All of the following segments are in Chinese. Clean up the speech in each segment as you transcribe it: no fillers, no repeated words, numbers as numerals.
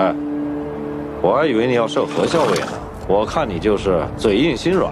哎，我还以为你要设何校尉呢，我看你就是嘴硬心软。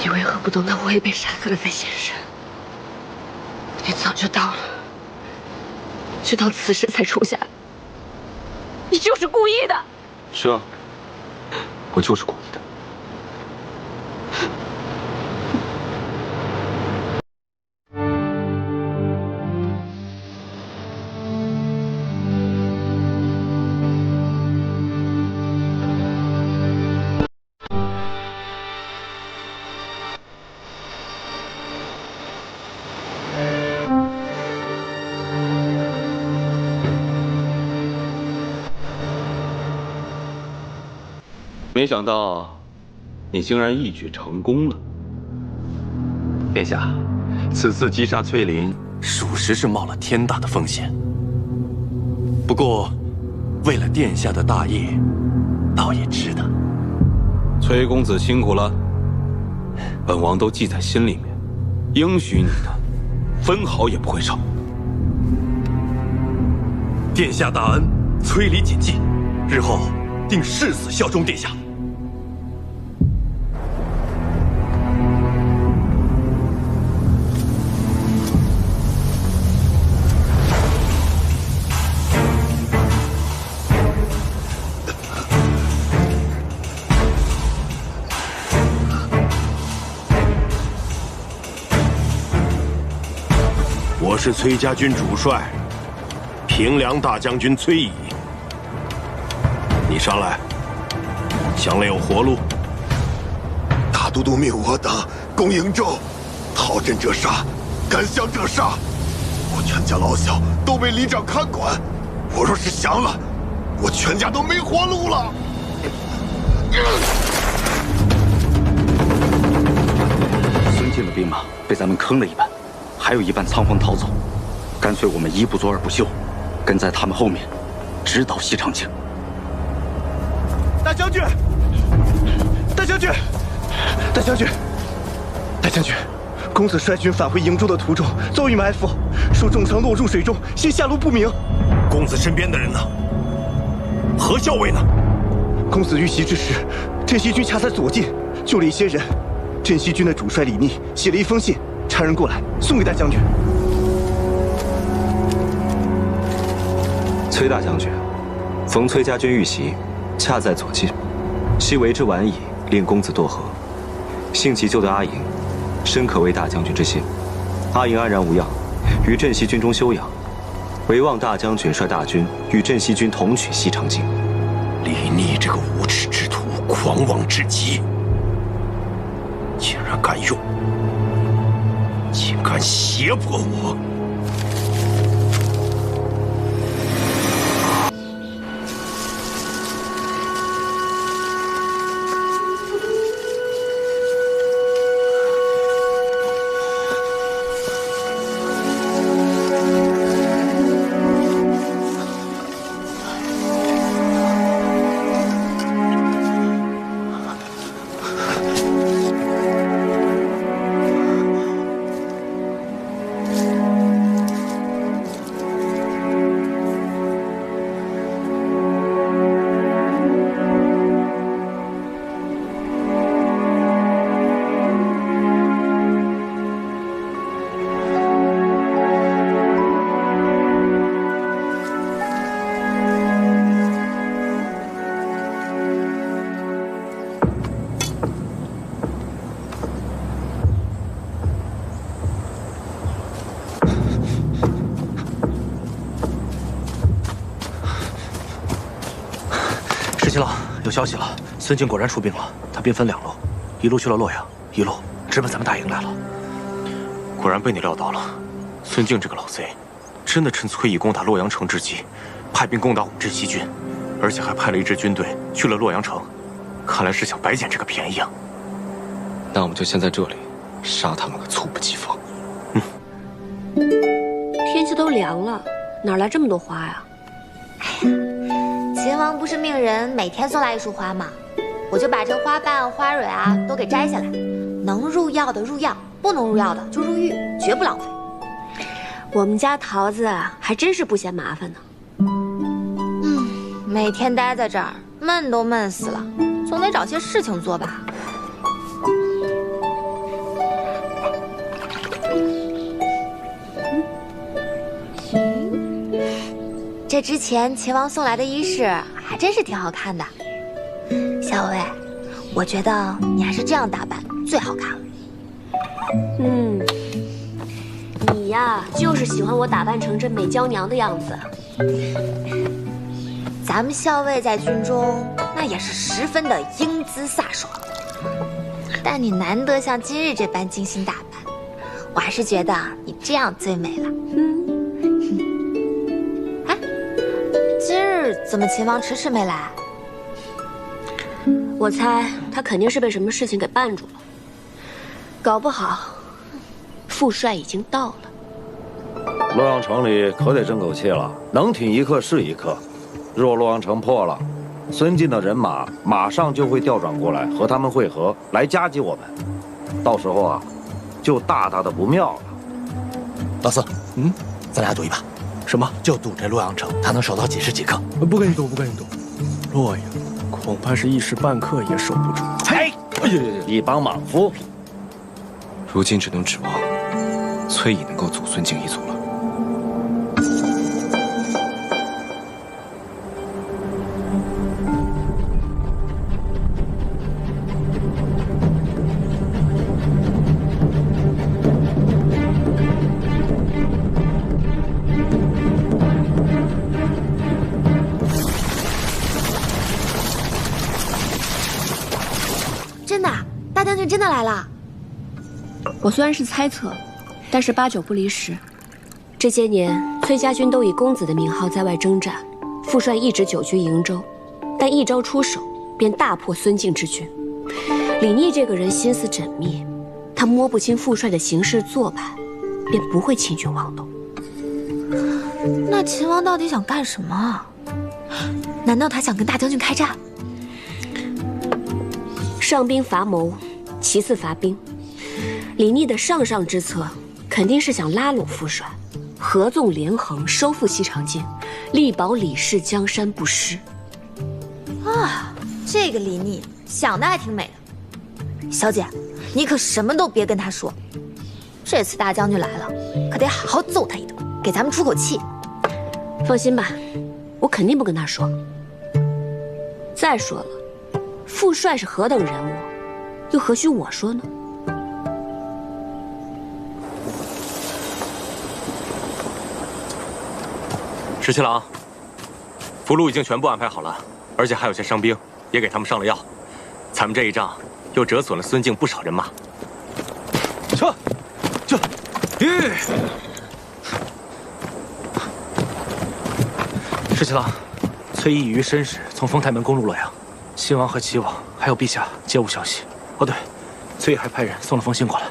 你为何不等到我也被杀死了再现身？你早就到了，直到此时才冲下来。你就是故意的。是啊，我就是故意的。没想到，你竟然一举成功了。殿下，此次击杀翠林，属实是冒了天大的风险。不过，为了殿下的大业，倒也值得。崔公子辛苦了，本王都记在心里面，应许你的，分毫也不会少。殿下大恩，崔李谨记，日后定誓死效忠殿下。我是崔家军主帅，平凉大将军崔乙。你上来，想来有活路。大都督命我等攻瀛州，逃阵者杀，赶降者杀。我全家老小都被里长看管，我若是降了，我全家都没活路了。孙敬的兵马被咱们坑了一半，还有一半仓皇逃走，干脆我们一不做二不休，跟在他们后面，直捣西长京。大将军，大将军，大将军，大将军，公子率军返回营州的途中遭遇埋伏，受重伤落入水中，现下落不明。公子身边的人呢？何校尉呢？公子遇袭之时，镇西军恰在左近，救了一些人。镇西军的主帅李逆写了一封信，差人过来送给大将军。崔大将军，逢崔家军遇袭，恰在左近，昔为之晚矣，令公子堕河。幸其救得阿莹，深可为大将军之幸。阿莹安然无恙，于镇西军中休养。唯望大将军率大军与镇西军同取西长京。李逆这个无耻之徒，狂妄至极，竟然敢用，竟敢胁迫我！石七郎，有消息了，孙敬果然出兵了，他兵分2路，一路去了洛阳，一路直奔咱们大营来了。果然被你料到了，孙敬这个老贼，真的趁崔乙攻打洛阳城之机，派兵攻打我们镇西军，而且还派了一支军队去了洛阳城，看来是想白捡这个便宜啊。那我们就先在这里杀他们个猝不及防。天气都凉了，哪来这么多花呀？秦王不是命人每天送来1束花吗？我就把这花瓣、花蕊啊都给摘下来，能入药的入药，不能入药的就入浴，绝不浪费。我们家桃子还真是不嫌麻烦呢。每天待在这儿，闷都闷死了，总得找些事情做吧。这之前秦王送来的衣饰还真是挺好看的，小薇，我觉得你还是这样打扮最好看了。你呀，就是喜欢我打扮成这美娇娘的样子。咱们校尉在军中那也是十分的英姿飒爽，但你难得像今日这般精心打扮，我还是觉得你这样最美了。今日怎么秦王迟迟没来？我猜他肯定是被什么事情给绊住了，搞不好副帅已经到了。洛阳城里可得争口气了，能挺一刻是一刻。若洛阳城破了，孙晋的人马马上就会调转过来和他们会合，来夹击我们。到时候啊，就大大的不妙了。老四，咱俩赌一把。什么？就赌这洛阳城，他能守到几时几刻？不跟你赌，不跟你赌。洛阳恐怕是一时半刻也守不住。哎呀，一帮莽夫！如今只能指望崔乙能够阻孙敬一阻了。大将军真的来了。我虽然是猜测，但是8、9不离10。这些年，崔家军都以公子的名号在外征战，副帅一直久居营州，但一招出手便大破孙敬之军。李逆这个人心思缜密，他摸不清副帅的行事做派，便不会轻举妄动。那秦王到底想干什么？难道他想跟大将军开战？上兵伐谋，其次伐兵。李逆的上上之策，肯定是想拉拢副帅，合纵连横，收复西长京，力保李氏江山不失。啊，这个李逆想的还挺美的。小姐，你可什么都别跟他说。这次大将军来了，可得好好揍他一顿，给咱们出口气。放心吧，我肯定不跟他说。再说了，副帅是何等人物，又何须我说呢？十七郎，俘虏已经全部安排好了，而且还有些伤兵，也给他们上了药。咱们这一仗又折损了孙敬不少人马。撤！十七郎，崔义与申使从丰台门攻入洛阳，新王和齐王还有陛下皆无消息。哦对，崔义还派人送了封信过来。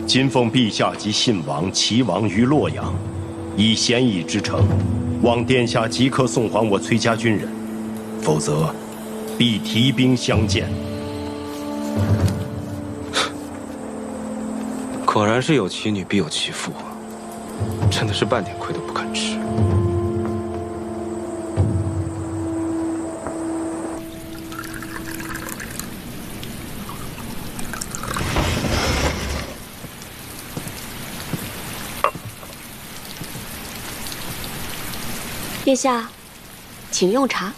今奉陛下及信王、齐王于洛阳，以咸邑之诚，望殿下即刻送还我崔家军人，否则必提兵相见。果然是有其女必有其父，真的是半点亏都不肯吃。殿下，请用茶。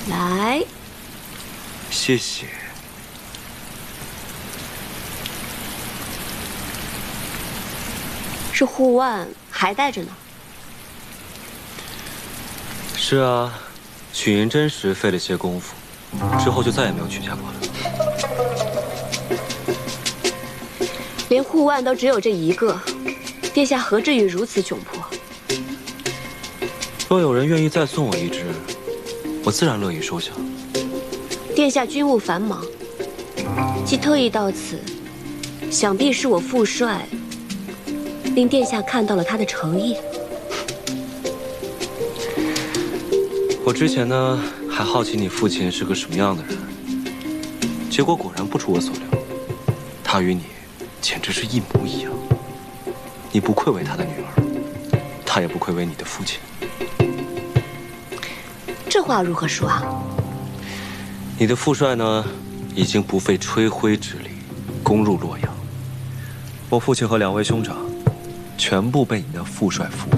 来，谢谢。这护腕还带着呢。是啊，取银针时费了些功夫，之后就再也没有取下过了。连护腕都只有这一个，殿下何至于如此窘迫？若有人愿意再送我一只，我自然乐意收下。殿下军务繁忙，既特意到此，想必是我父帅令殿下看到了他的诚意。我之前呢，还好奇你父亲是个什么样的人，结果果然不出我所料，他与你简直是一模一样。你不愧为他的女儿，他也不愧为你的父亲。这话如何说啊？你的父帅呢，已经不费吹灰之力攻入洛阳，我父亲和两位兄长全部被你的父帅俘获。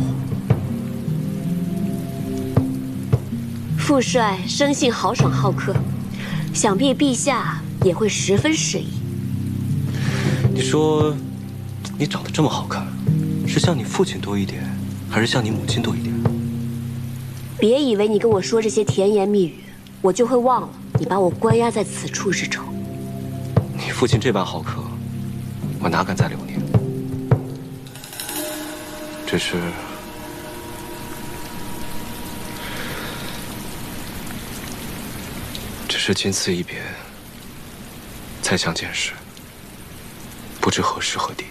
父帅生性豪爽好客，想必陛下也会十分适宜。你说，你长得这么好看，是像你父亲多一点，还是像你母亲多一点？别以为你跟我说这些甜言蜜语，我就会忘了你把我关押在此处之仇。你父亲这般好客，我哪敢再留念？只是仅此一别，再相见时，不知何时何地。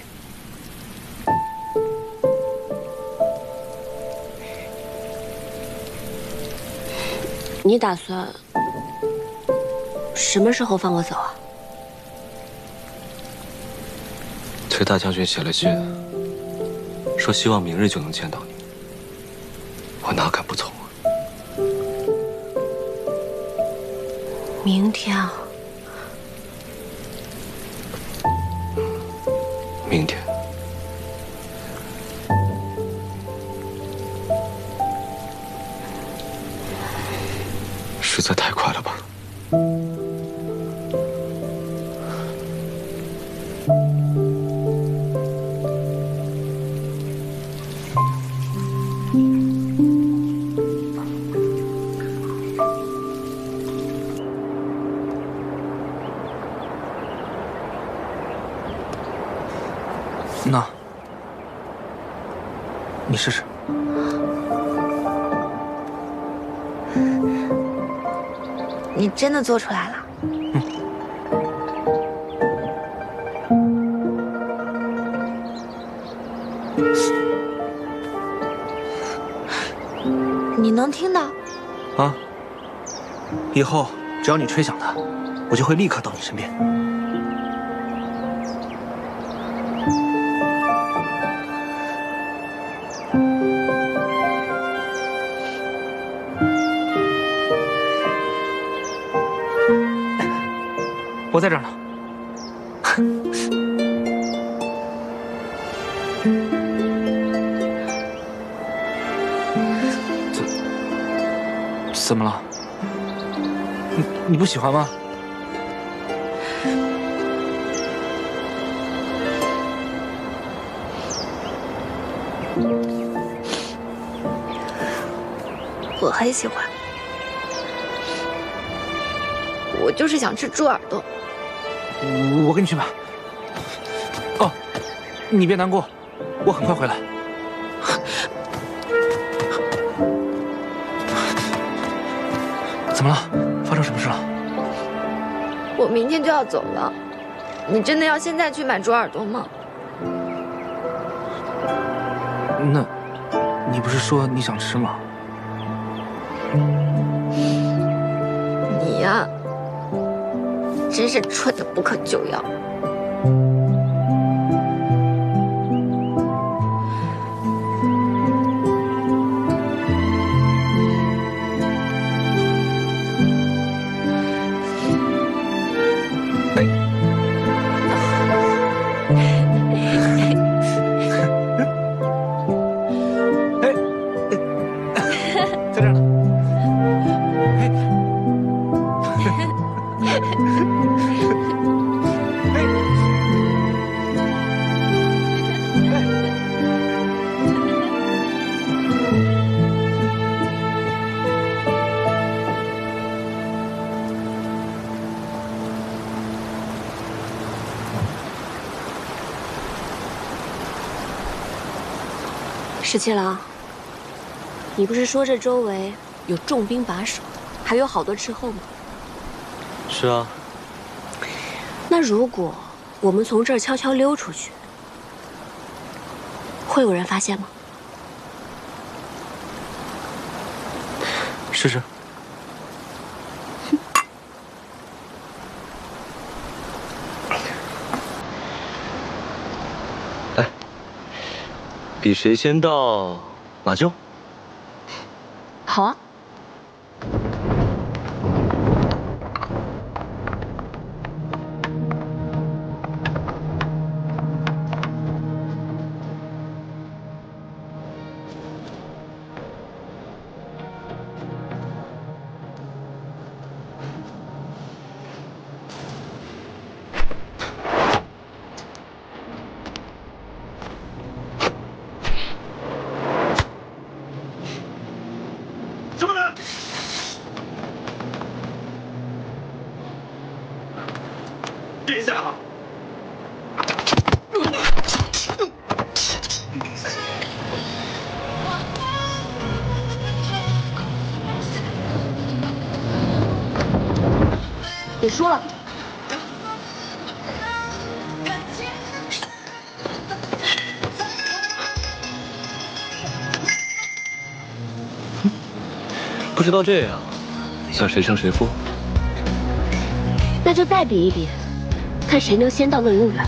你打算什么时候放我走啊？崔大将军写了信，说希望明日就能见到你，我哪敢不从啊？明天啊？明天。实在太快了吧？那，你试试。你真的做出来了？能听到？啊！以后只要你吹响它，我就会立刻到你身边。我在这儿呢。怎么了？你不喜欢吗？我很喜欢，我就是想吃猪耳朵。我给你去买。哦，你别难过，我很快回来。怎么了？发生什么事了？我明天就要走了，你真的要现在去买猪耳朵吗？那，你不是说你想吃吗？你呀，真是蠢的不可救药。十七郎，你不是说这周围有重兵把守，还有好多斥候吗？是啊。那如果我们从这儿悄悄溜出去，会有人发现吗？试试。比谁先到马厩？好啊。殿下，你输了。不知道这样算谁胜谁负？那就再比一比，看谁能先到那陵园。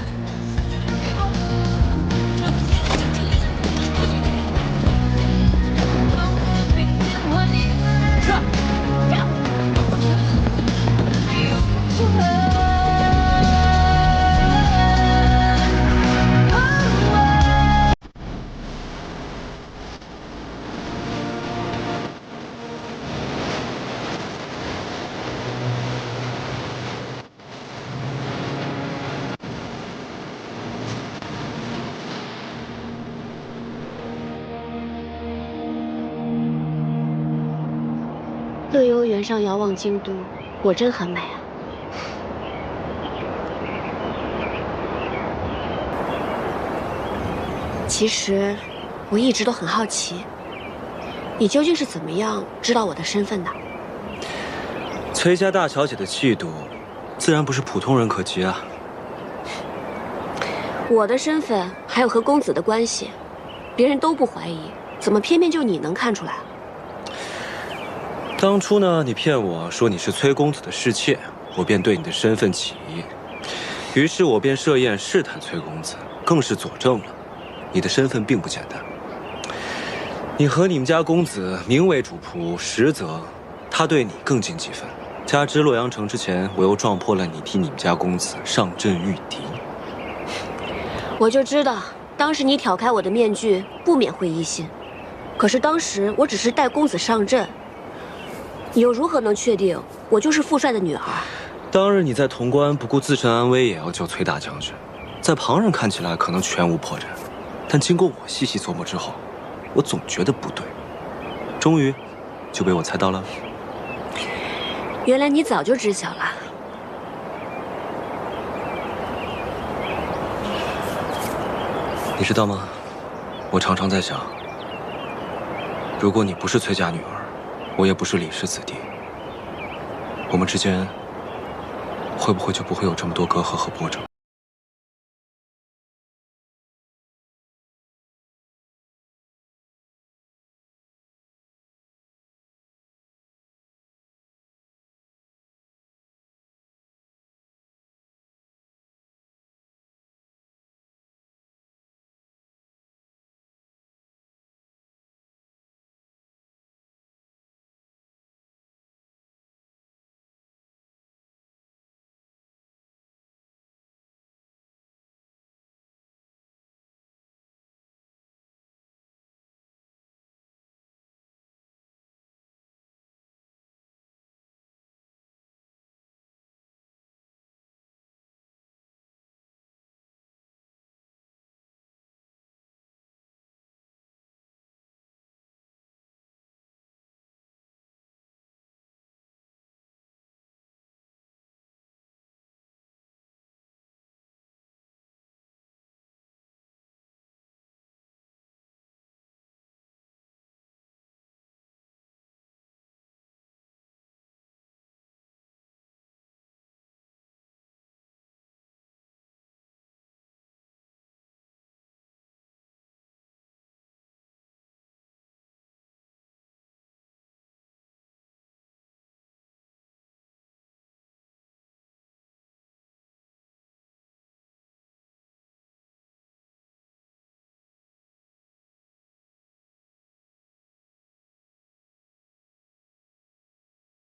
乐游原上遥望京都，果真很美啊。其实，我一直都很好奇，你究竟是怎么样知道我的身份的？崔家大小姐的气度，自然不是普通人可及啊。我的身份还有和公子的关系，别人都不怀疑，怎么偏偏就你能看出来？当初呢，你骗我说你是崔公子的侍妾，我便对你的身份起疑，于是我便设宴试探崔公子，更是佐证了你的身份并不简单。你和你们家公子名为主仆，实则他对你更近几分。加之洛阳城之前，我又撞破了你替你们家公子上阵御敌。我就知道，当时你挑开我的面具，不免会疑心。可是当时我只是带公子上阵，你又如何能确定我就是父帅的女儿？当日你在潼关不顾自身安危也要救崔大将军，在旁人看起来可能全无破绽，但经过我细细琢磨之后，我总觉得不对，终于就被我猜到了。原来你早就知晓了。你知道吗？我常常在想，如果你不是崔家女儿，我也不是李氏子弟，我们之间会不会就不会有这么多隔阂和波折？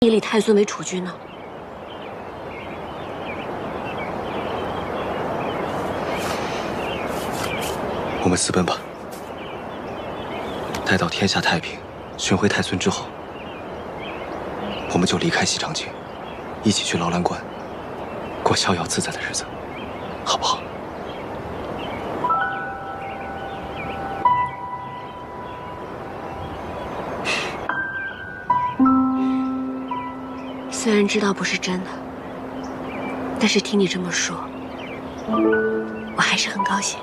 你立太孙为储君呢？我们私奔吧。待到天下太平，寻回太孙之后，我们就离开西长京，一起去劳兰关，过逍遥自在的日子，好不好？虽然知道不是真的，但是听你这么说，我还是很高兴。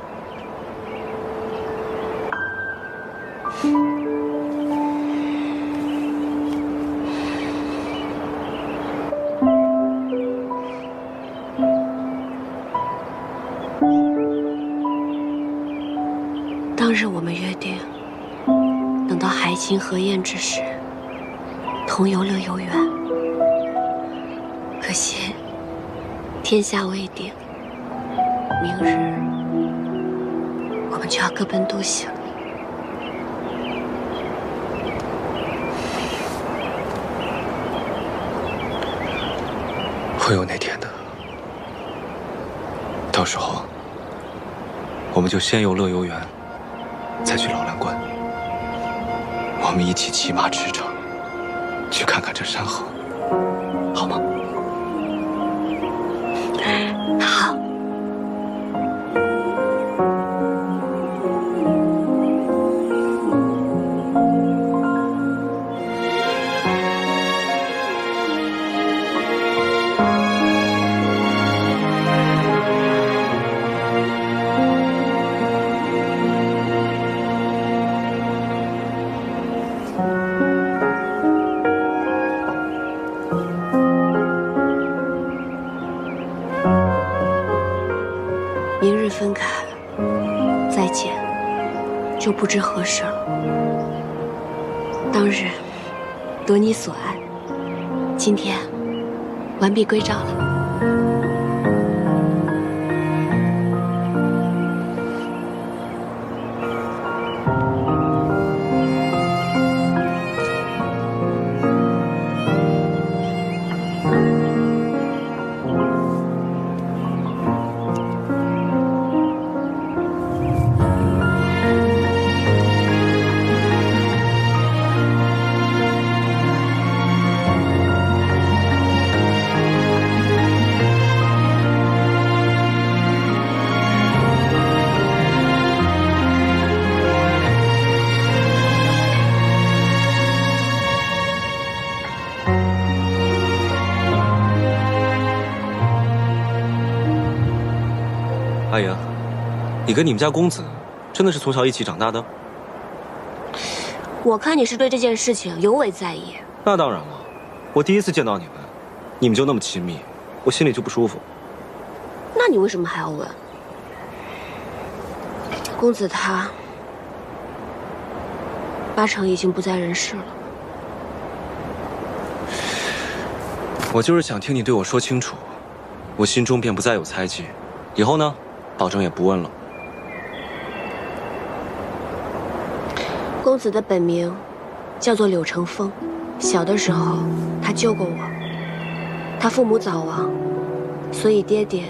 当日我们约定，等到海清河晏之时，同游乐游原。可惜，天下未定，明日我们就要各奔东西了。会有那天的，到时候我们就先游乐游原，再去劳兰关。我们一起骑马驰骋，去看看这山河，好吗？好。明日分开，再见，就不知何时了。当日得你所爱，今天完璧归赵了。阿莹，你跟你们家公子真的是从小一起长大的？我看你是对这件事情尤为在意。那当然了，我第一次见到你们就那么亲密，我心里就不舒服。那你为什么还要问？公子他八成已经不在人世了。我就是想听你对我说清楚，我心中便不再有猜忌。以后呢，保证也不问了。公子的本名叫做柳成风，小的时候他救过我。他父母早亡，所以爹爹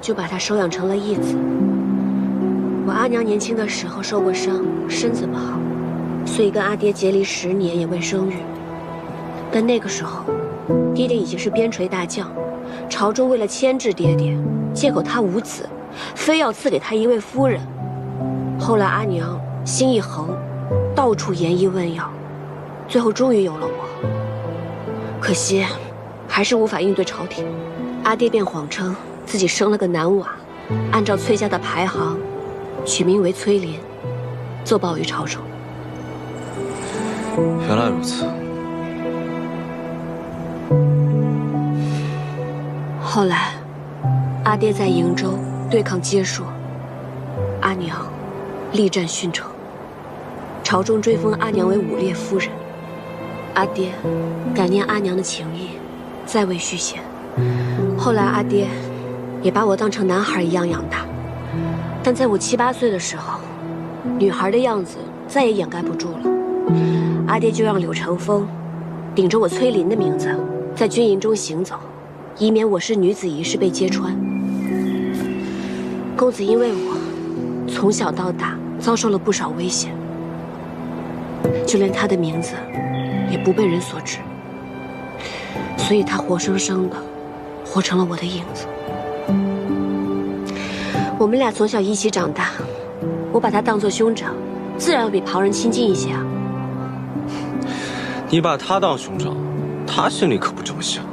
就把他收养成了义子。我阿娘年轻的时候受过伤，身子不好，所以跟阿爹结离10年也未生育。但那个时候，爹爹已经是边陲大将，朝中为了牵制爹爹，借口他无子，非要赐给他一位夫人。后来阿娘心一横，到处研医问药，最后终于有了我。可惜，还是无法应对朝廷。阿爹便谎称自己生了个男娃，按照崔家的排行，取名为崔林，奏报于朝中。原来如此。后来，阿爹在瀛州对抗接硕，阿娘力战殉城，朝中追封阿娘为武烈夫人。阿爹感念阿娘的情谊，再未续弦。后来阿爹也把我当成男孩一样养大，但在我7、8岁的时候，女孩的样子再也掩盖不住了。阿爹就让柳成风顶着我崔林的名字在军营中行走，以免我是女子一事被揭穿。公子因为我从小到大遭受了不少危险，就连他的名字也不被人所知，所以他活生生的活成了我的影子。我们俩从小一起长大，我把他当作兄长，自然要比旁人亲近一些啊。你把他当兄长，他心里可不这么想。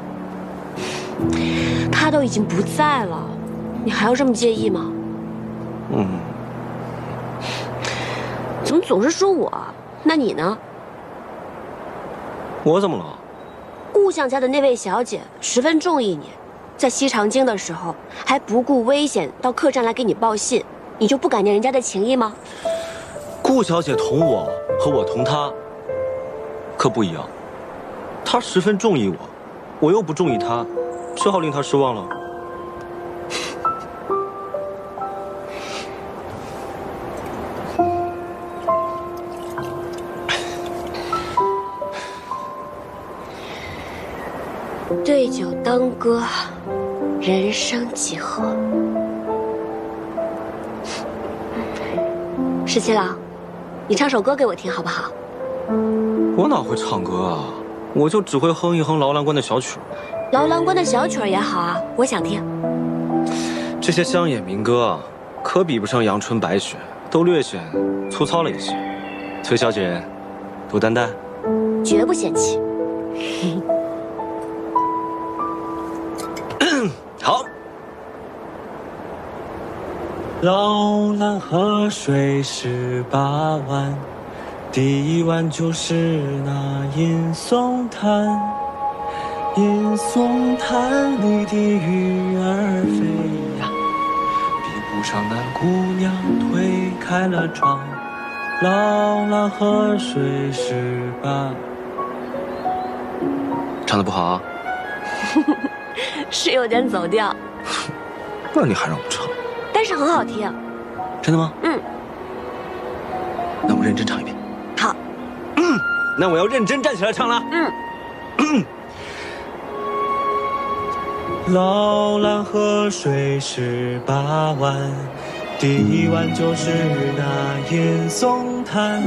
他都已经不在了，你还要这么介意吗？怎么总是说我？那你呢？我怎么了？顾相家的那位小姐十分中意你，在西长京的时候还不顾危险到客栈来给你报信，你就不感念人家的情谊吗？顾小姐同我和我同她可不一样，她十分中意我，我又不中意她，只好令她失望了。对酒当歌，人生几何？十七郎，你唱首歌给我听好不好？我哪会唱歌啊？我就只会哼一哼劳兰关的小曲儿。劳兰关的小曲儿也好啊，我想听。这些乡野民歌啊，可比不上阳春白雪，都略显粗糙了一些。崔小姐，多担待。绝不嫌弃。好。劳兰河水18弯，第一弯就是那银松滩。银松滩里的鱼儿飞呀，比不上那姑娘推开了窗。劳兰河水18。唱的不好啊。是有点走调，那你还让我唱？但是很好听。真的吗？嗯。那我认真唱一遍。好。那我要认真站起来唱了。老蓝河水18弯，第一弯就是那银松滩。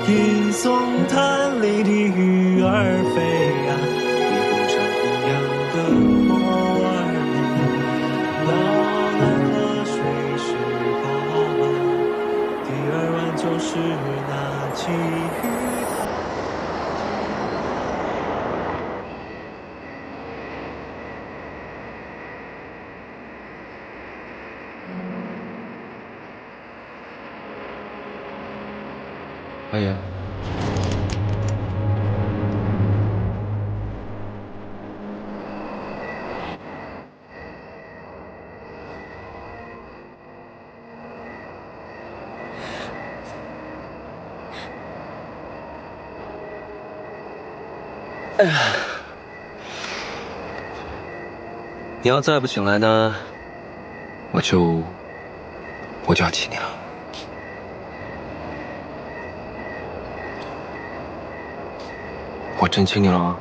银松滩里的鱼儿飞呀，比不上姑娘的莫尔里。老蓝河水18弯，第2弯就是那鲫鱼滩。阿言，你要再不醒来呢，我就要气你了。我真亲你了啊！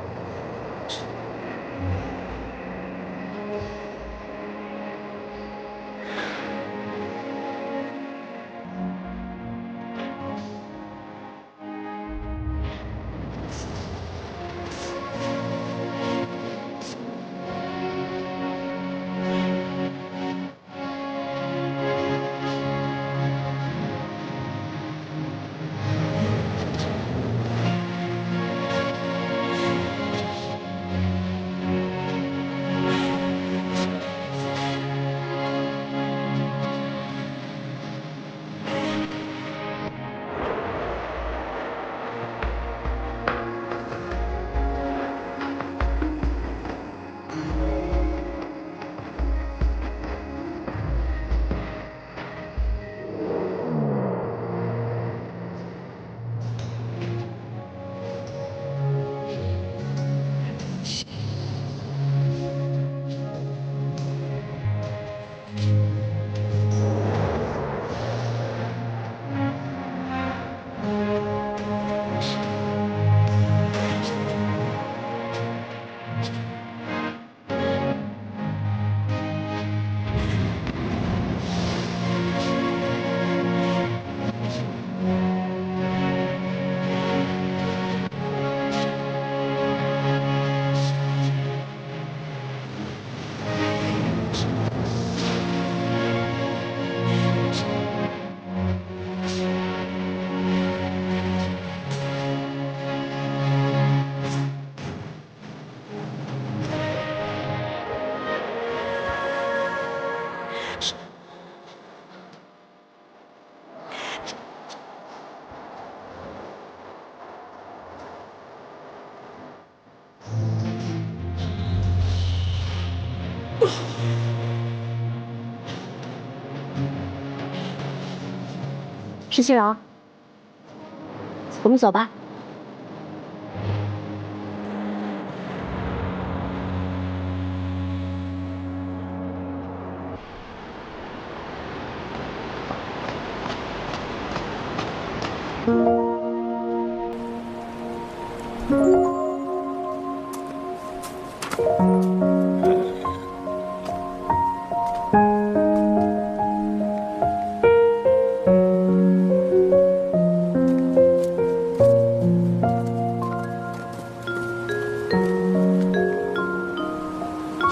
石欣柔，我们走吧。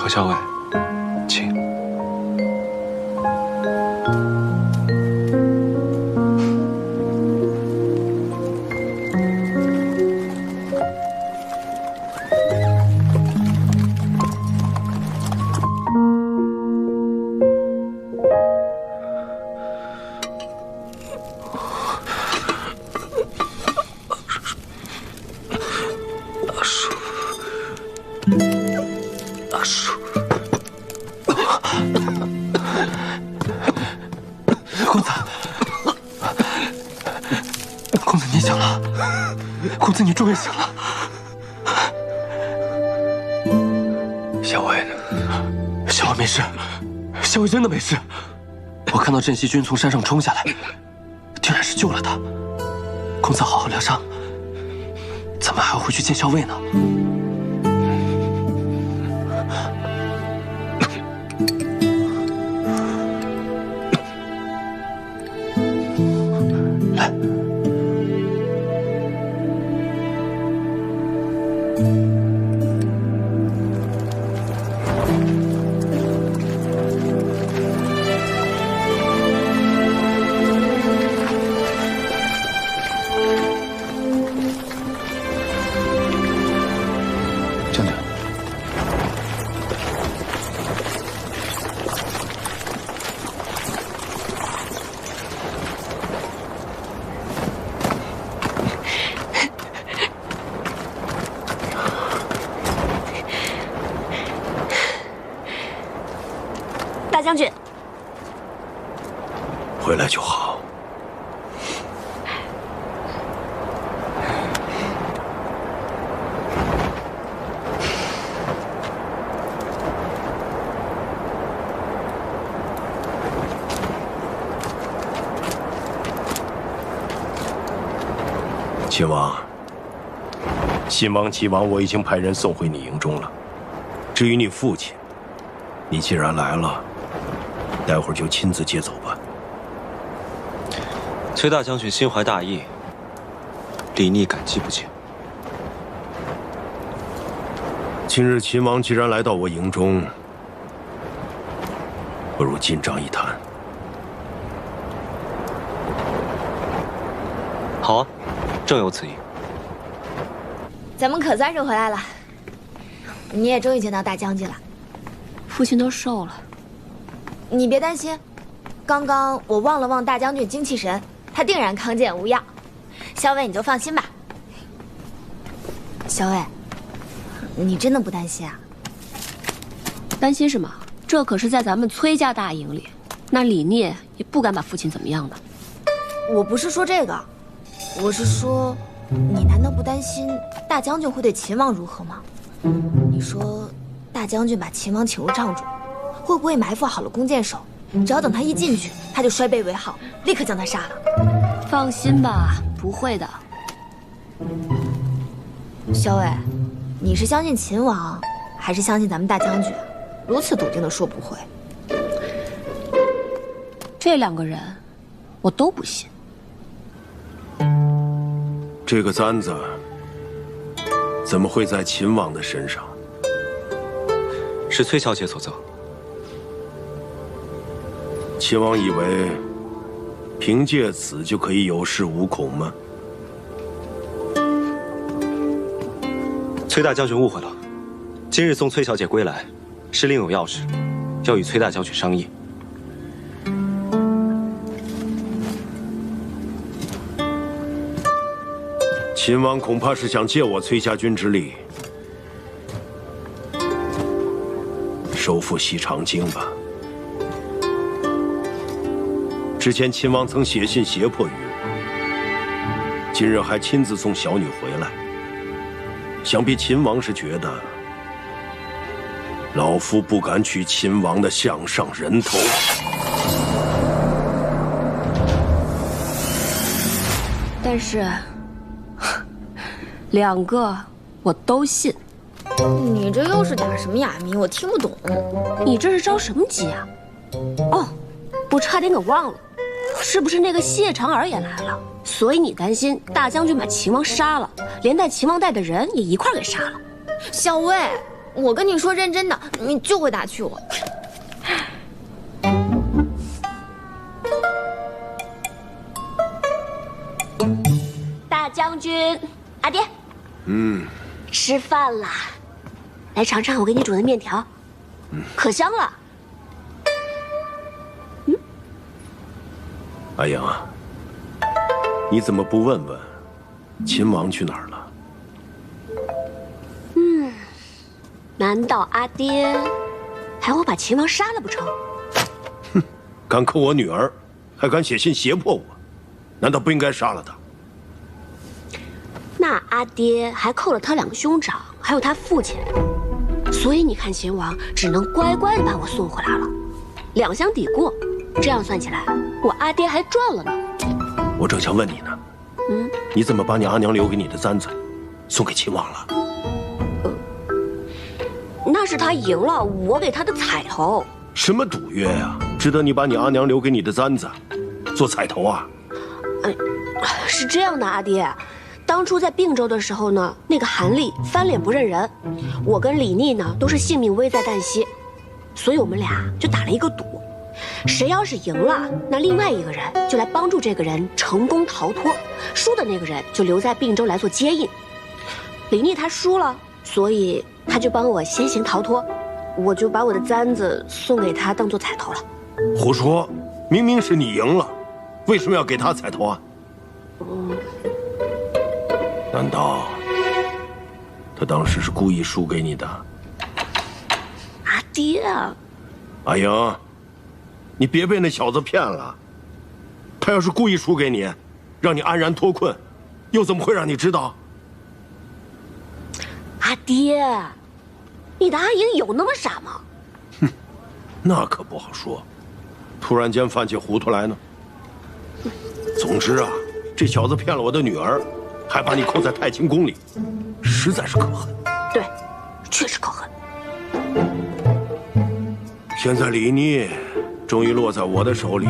何校尉，请。大叔，公子你醒了，公子你终于醒了。没事，小伟真的没事。我看到镇西军从山上冲下来，竟然是救了他。公子好好疗伤，咱们还要回去见校尉呢。来。将军，大将军，回来就好。秦王，信王、齐王，我已经派人送回你营中了。至于你父亲，你既然来了，待会儿就亲自接走吧。崔大将军心怀大义，李逆感激不尽。今日秦王既然来到我营中，不如进帐一谈。好啊，正有此意。咱们可算是回来了，你也终于见到大将军了。父亲都瘦了，你别担心，刚刚我望了望大将军精气神，他定然康健无恙。校尉你就放心吧。校尉，你真的不担心啊？担心什么？这可是在咱们崔家大营里，那李聂也不敢把父亲怎么样的。我不是说这个，我是说，你难道不担心大将军会对秦王如何吗？你说，大将军把秦王囚障住，会不会埋伏好了弓箭手？只要等他一进去，他就摔背为号，立刻将他杀了。放心吧，不会的。萧伟，你是相信秦王，还是相信咱们大将军？如此笃定的说不会，这两个人，我都不信。这个簪子怎么会在秦王的身上？是崔小姐所赠。秦王以为凭借此就可以有恃无恐吗？崔大将军误会了，今日送崔小姐归来，是另有要事，要与崔大将军商议。秦王恐怕是想借我崔家军之力，收复西长京吧。之前秦王曾写信胁迫于我，今日还亲自送小女回来，想必秦王是觉得老夫不敢取秦王的项上人头。但是，两个我都信。你这又是打什么哑谜？我听不懂。你这是着什么急啊？哦，我差点给忘了，是不是那个谢长儿也来了？所以你担心大将军把秦王杀了，连带秦王带的人也一块给杀了。小魏，我跟你说认真的，你就会打趣我。大将军，阿爹，吃饭啦，来尝尝我给你煮的面条，可香了。阿阳啊，你怎么不问问秦王去哪儿了？难道阿爹还会把秦王杀了不成？哼，敢扣我女儿，还敢写信胁迫我，难道不应该杀了他？那阿爹还扣了他两个兄长，还有他父亲，所以你看，秦王只能乖乖的把我送回来了，2相抵过，这样算起来，我阿爹还赚了呢。我正想问你呢，你怎么把你阿娘留给你的簪子送给秦王了？那是他赢了，我给他的彩头。什么赌约呀？值得你把你阿娘留给你的簪子做彩头啊？是这样的，阿爹，当初在并州的时候呢，那个韩立翻脸不认人，我跟李逆呢都是性命危在旦夕，所以我们俩就打了一个赌，谁要是赢了，那另外一个人就来帮助这个人成功逃脱，输的那个人就留在并州来做接应。李逆他输了，所以他就帮我先行逃脱，我就把我的簪子送给他当做彩头了。胡说，明明是你赢了，为什么要给他彩头啊？难道他当时是故意输给你的？阿爹啊！阿英，你别被那小子骗了。他要是故意输给你，让你安然脱困，又怎么会让你知道？阿爹，你的阿英有那么傻吗？哼，那可不好说，突然间犯起糊涂来呢。总之啊，这小子骗了我的女儿，还把你扣在太清宫里，实在是可恨。对，确实可恨。现在李逆终于落在我的手里，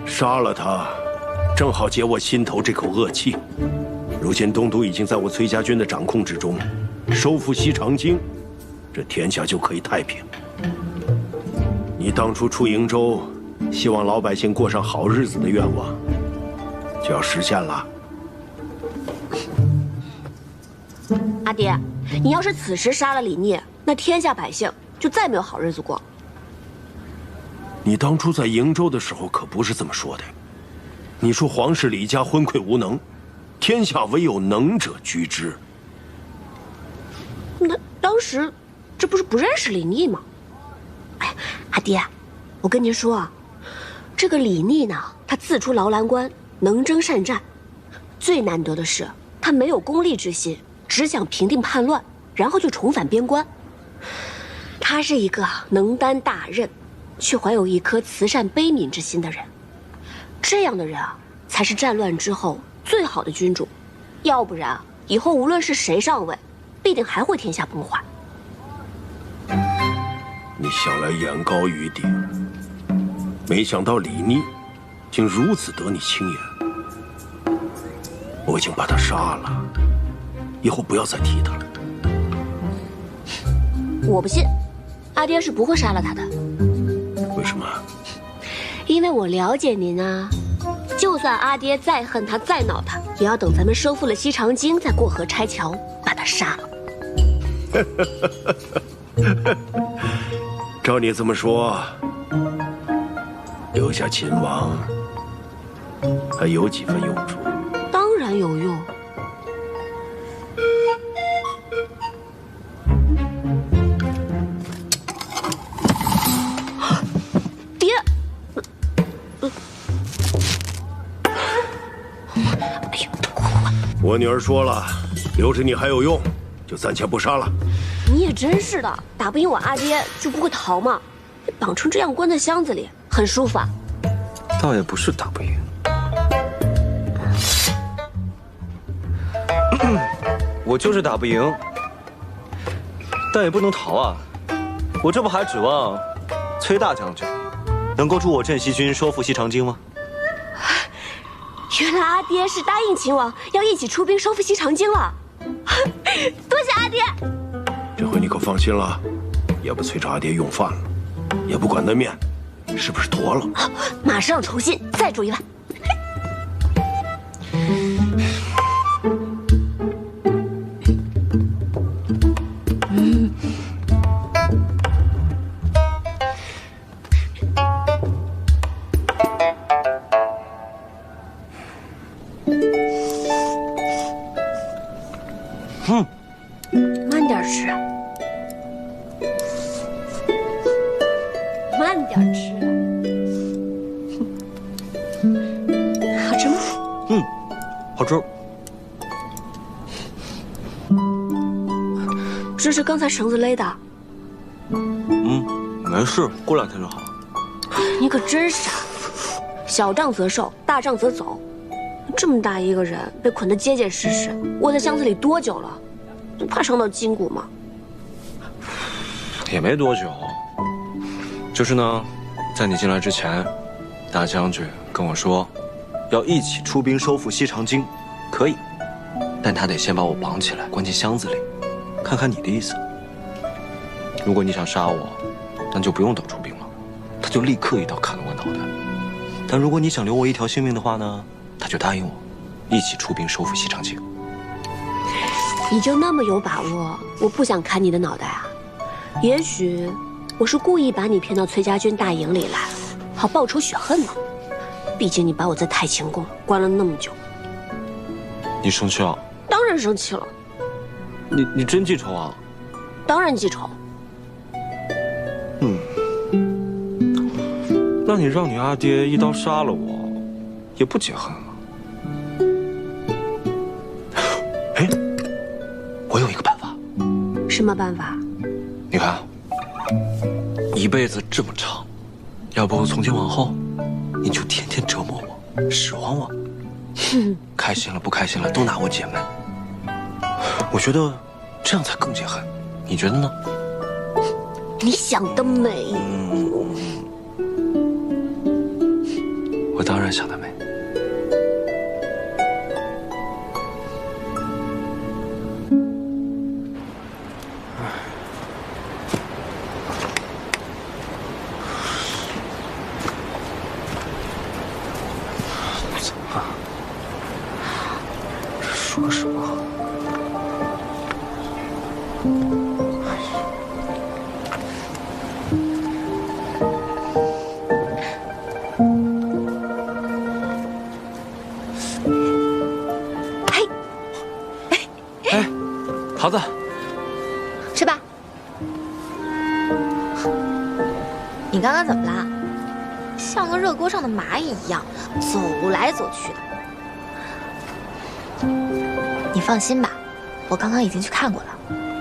杀了他，正好解我心头这口恶气。如今东都已经在我崔家军的掌控之中，收复西长京，这天下就可以太平。你当初出瀛州，希望老百姓过上好日子的愿望，就要实现了。阿爹，你要是此时杀了李逆，那天下百姓就再没有好日子过。你当初在瀛州的时候可不是这么说的，你说皇室李家昏聩无能，天下唯有能者居之。那当时这不是不认识李逆吗？哎，阿爹，我跟您说啊，这个李逆呢，他自出劳兰关，能征善战，最难得的是他没有功利之心，只想平定叛乱，然后就重返边关。他是一个能担大任，却怀有一颗慈善悲悯之心的人。这样的人啊，才是战乱之后最好的君主，要不然以后无论是谁上位，必定还会天下崩坏。你向来眼高于顶，没想到李逆竟如此得你轻眼。我已经把他杀了，以后不要再提他了。我不信，阿爹是不会杀了他的。为什么？因为我了解您啊，就算阿爹再恨他再恼他，也要等咱们收复了西长京，再过河拆桥，把他杀了。照你这么说，留下秦王还有几分用处？当然有用。爹，哎呀，我女儿说了，留着你还有用，就暂且不杀了。你也真是的，打不赢我阿爹就不会逃吗？绑成这样关在箱子里，很舒服啊。倒也不是打不赢，我就是打不赢，但也不能逃啊！我这不还指望崔大将军能够助我镇西军收复西长京吗？原来阿爹是答应秦王要一起出兵收复西长京了，多谢阿爹。这回你可放心了，也不催着阿爹用饭了，也不管那面是不是坨了。马上重新再煮一碗。慢点吃，慢点吃。好吃吗？好吃。这是刚才绳子勒的，没事，过2天就好。你可真傻，小仗则受，大仗则走。这么大一个人被捆得结结实实，窝在箱子里多久了？不怕伤到筋骨吗？也没多久，就是呢，在你进来之前，大将军跟我说，要一起出兵收复西长京，可以，但他得先把我绑起来，关进箱子里，看看你的意思。如果你想杀我，那就不用等出兵了，他就立刻一刀砍了我脑袋。但如果你想留我一条性命的话呢，他就答应我，一起出兵收复西长京。你就那么有把握？我不想砍你的脑袋啊！也许我是故意把你骗到崔家军大营里来，好报仇雪恨呢。毕竟你把我在太清宫关了那么久。你生气了？当然生气了。你真记仇啊？当然记仇。那你让你阿爹一刀杀了我，也不解恨啊？哎，我有一个办法。什么办法？你看，一辈子这么长，要不从今往后，你就天天折磨我，使唤我，开心了不开心了都拿我解闷。我觉得这样才更解恨，你觉得呢？你想得美。我当然想得美。说什么？桃子，吃吧。你刚刚怎么啦？像个热锅上的蚂蚁一样，走来走去的。你放心吧，我刚刚已经去看过了，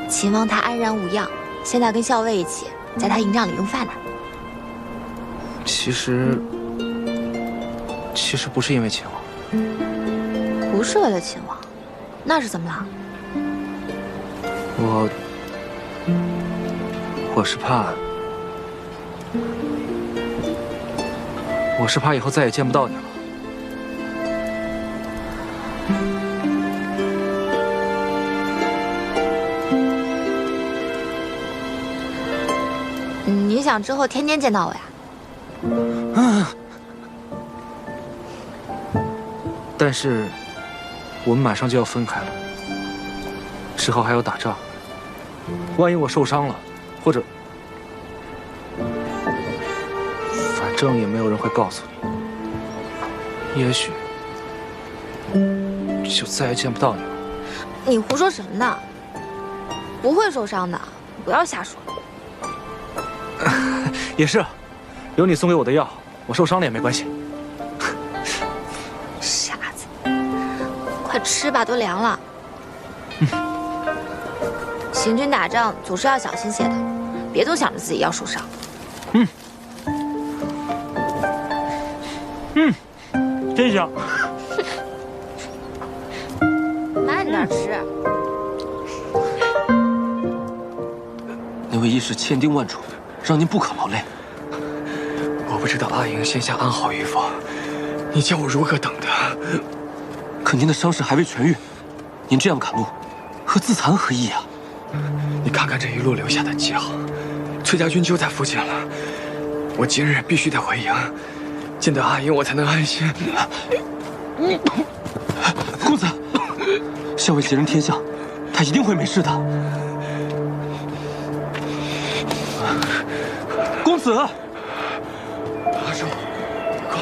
秦王他安然无恙，现在跟校尉一起在他营帐里用饭呢。其实不是因为秦王，不是为了秦王，那是怎么了？我是怕以后再也见不到你了。你想之后天天见到我呀？但是我们马上就要分开了，之后还要打仗，万一我受伤了，或者反正也没有人会告诉你，也许就再也见不到你了。你胡说什么呢？不会受伤的，不要瞎说。也是，有你送给我的药，我受伤了也没关系。傻子，快吃吧，都凉了。行军打仗总是要小心些的，别总想着自己要受伤。真香。慢点吃。那位医师千叮万嘱，让您不可劳累。我不知道阿莹现下安好与否，你叫我如何等他？可您的伤势还未痊愈，您这样赶路，和自残何异啊？你看看这一路留下的记号，崔家军就在附近了。我今日必须得回营，见到阿莹我才能安心。公子，校尉吉人天相，他一定会没事的。公子，阿寿，快！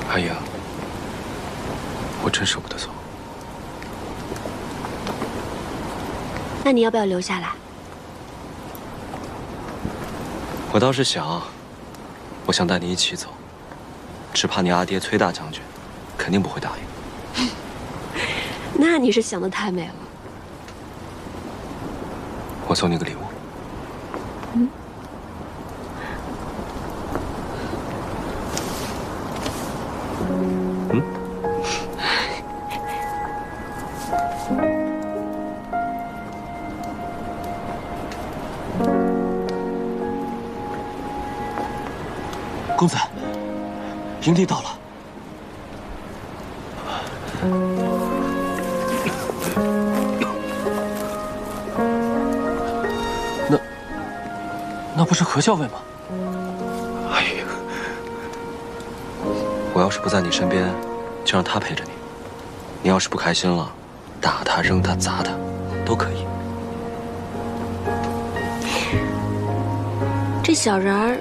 阿莹，我真舍不得走。那你要不要留下来？我倒是想，我想带你一起走，只怕你阿爹崔大将军肯定不会答应。那你是想得太美了。我送你个礼物。嗯。公子，营地到了。那不是何校尉吗？哎呀，我要是不在你身边，就让他陪着你。你要是不开心了，打他、扔他、砸他，都可以。这小人儿，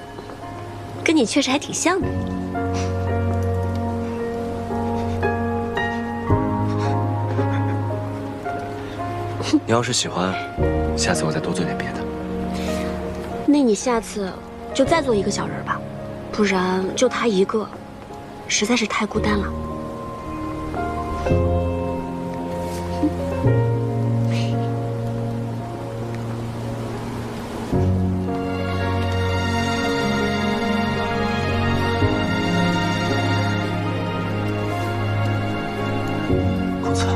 跟你确实还挺像的。你要是喜欢，下次我再多做点别的。那你下次就再做一个小人吧，不然就他一个，实在是太孤单了。公子。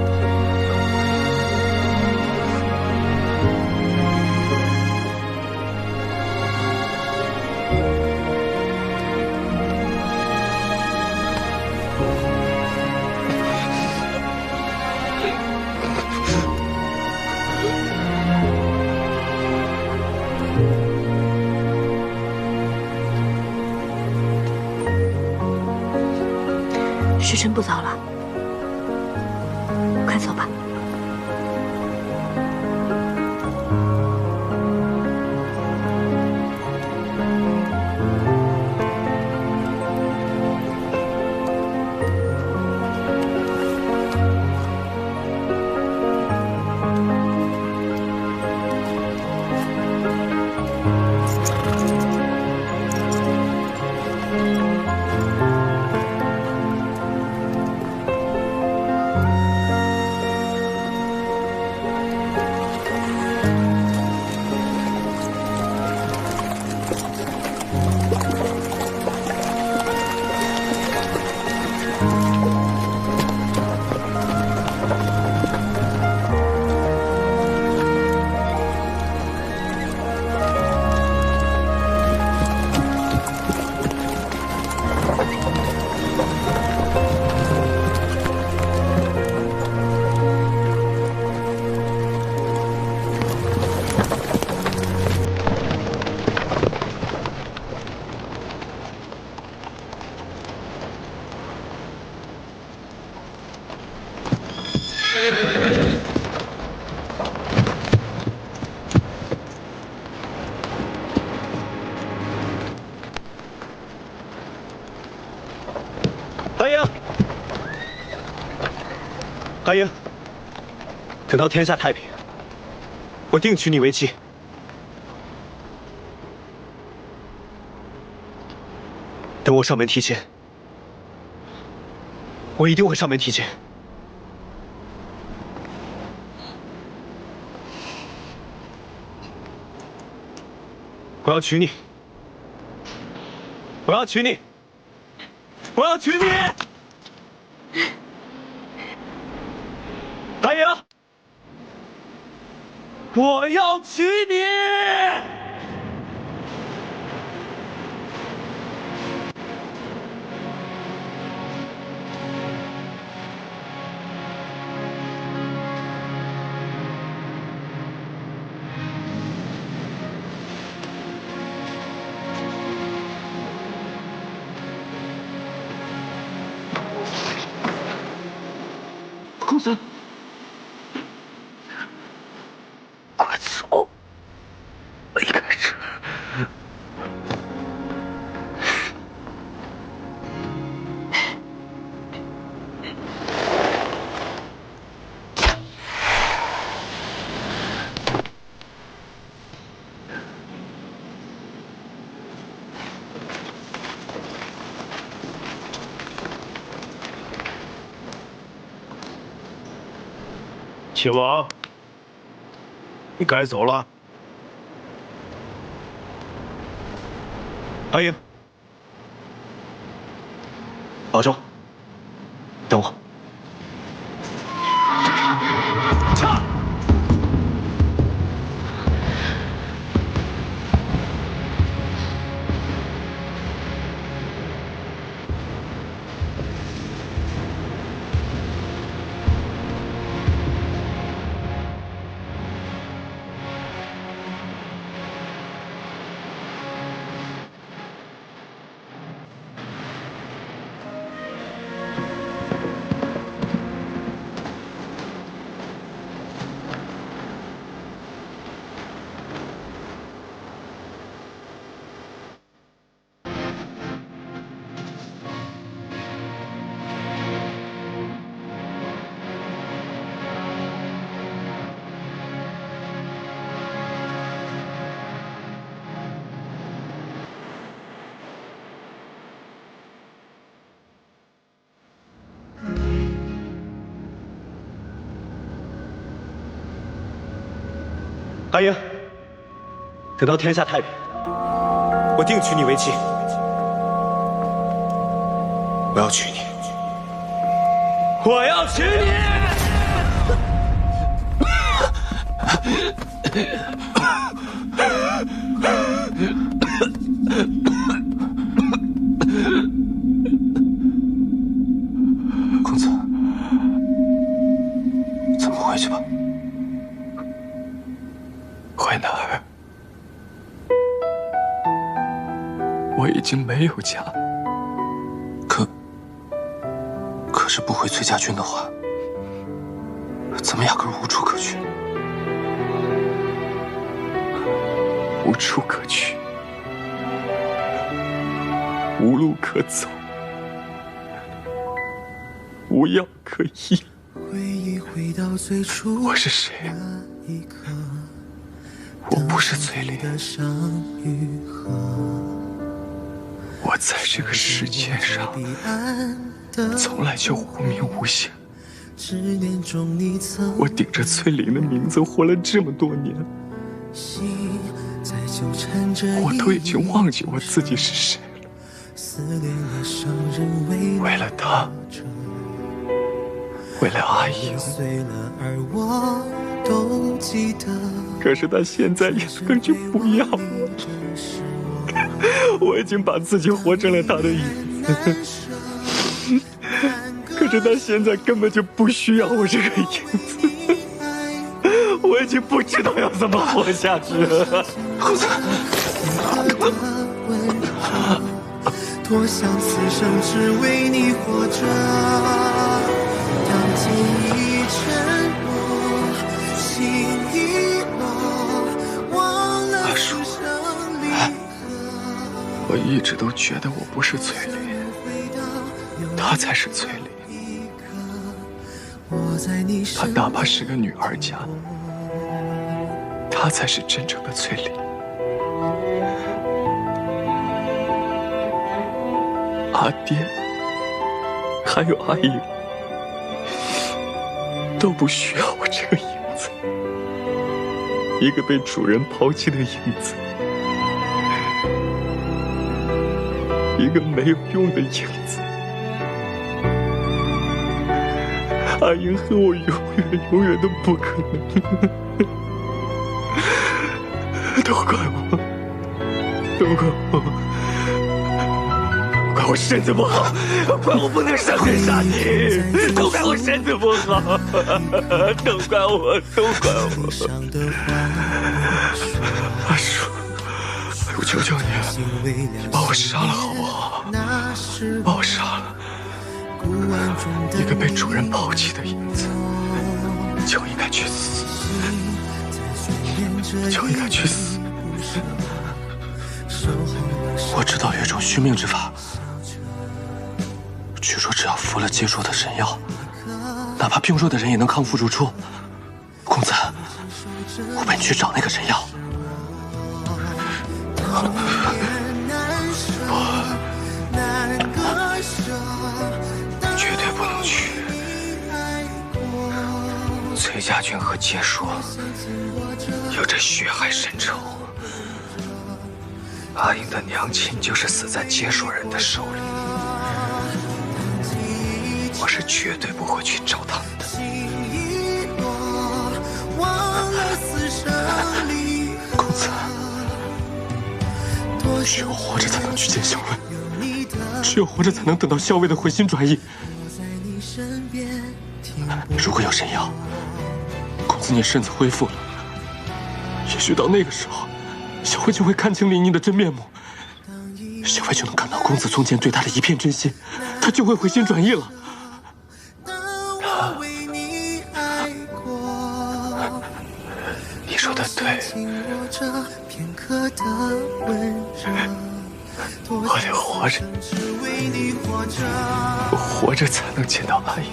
时辰不早了，快走吧。韩英，韩英，等到天下太平，我定娶你为妻。等我上门提亲，我一定会上门提亲。我要娶你，我要娶你，我要娶你！韩英，我要娶你！公子，快走！离开！秦王，你该走了。阿英，保重，等我。阿英，等到天下太平，我定娶你为妻。我要娶你，我要娶你！公子，咱们回去吧。回哪儿？我已经没有家。可是不回崔家军的话，咱们压根无处可去。无处可去，无路可走，无药可医。我是谁啊？我不是崔林，我在这个世界上从来就无名无姓。我顶着崔林的名字活了这么多年，我都已经忘记我自己是谁了。为了他，为了阿英，可是他现在压根就不要我了。我已经把自己活成了他的影子，可是他现在根本就不需要我这个影子。我已经不知道要怎么活下去了。公子，多想此生只为你活着，当记忆沉默，心已落，忘了此生离合。我一直都觉得我不是崔林，她才是崔林。她哪怕是个女儿家，她才是真正的崔林。阿爹，还有阿英，都不需要我这个影子，一个被主人抛弃的影子，一个没有用的影子。阿英和我永远都不可能。都怪我，都怪我。怪我身子不好，怪我不能上阵杀敌，都怪我身子不好，都怪我，都怪我。阿叔，我求求你，你把我杀了好不好？把我杀了，一个被主人抛弃的影子，就应该去死，就应该去死。我知道有一种续命之法。据说只要服了结灼的神药，哪怕病弱的人也能康复如初。公子，我陪你去找那个神药。绝对不能去。崔家军和结说有着血海深仇。阿英的娘亲就是死在结说人的手里，我是绝对不会去找他们的。公子，只有活着才能去见校尉，只有活着才能等到校尉的回心转意。如果有神药，公子你身子恢复了，也许到那个时候，小慧就会看清李妮的真面目，小慧就能感到公子从前对她的一片真心，她就会回心转意了。你说的对，我得活着，我活着才能见到阿英，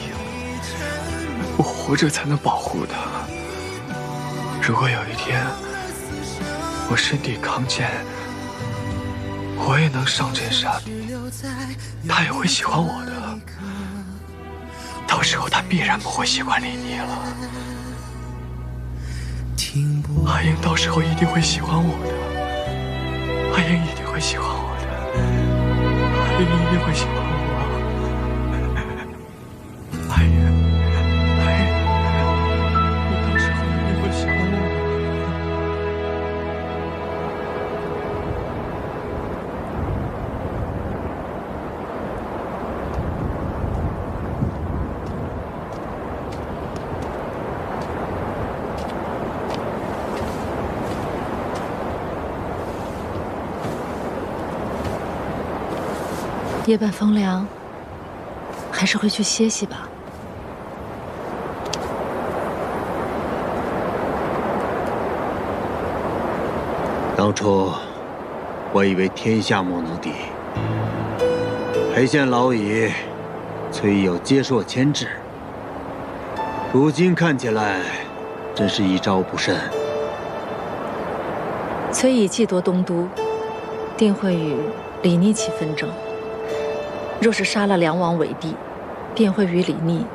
我活着才能保护她。如果有一天我身体康健，我也能上阵杀敌，她也会喜欢我的。到时候她必然不会喜欢李妮了。阿英到时候一定会喜欢我的，阿英一定会喜欢我的，阿英一定会喜欢我。阿英，阿英，你到时候一定会喜欢我的。夜半风凉，还是回去歇息吧。当初我以为天下莫能敌，裴县老矣，崔有接受牵制，如今看起来，真是一招不慎。崔乙既夺东都，定会与李逆起纷争。若是杀了梁王为帝，便会与李逆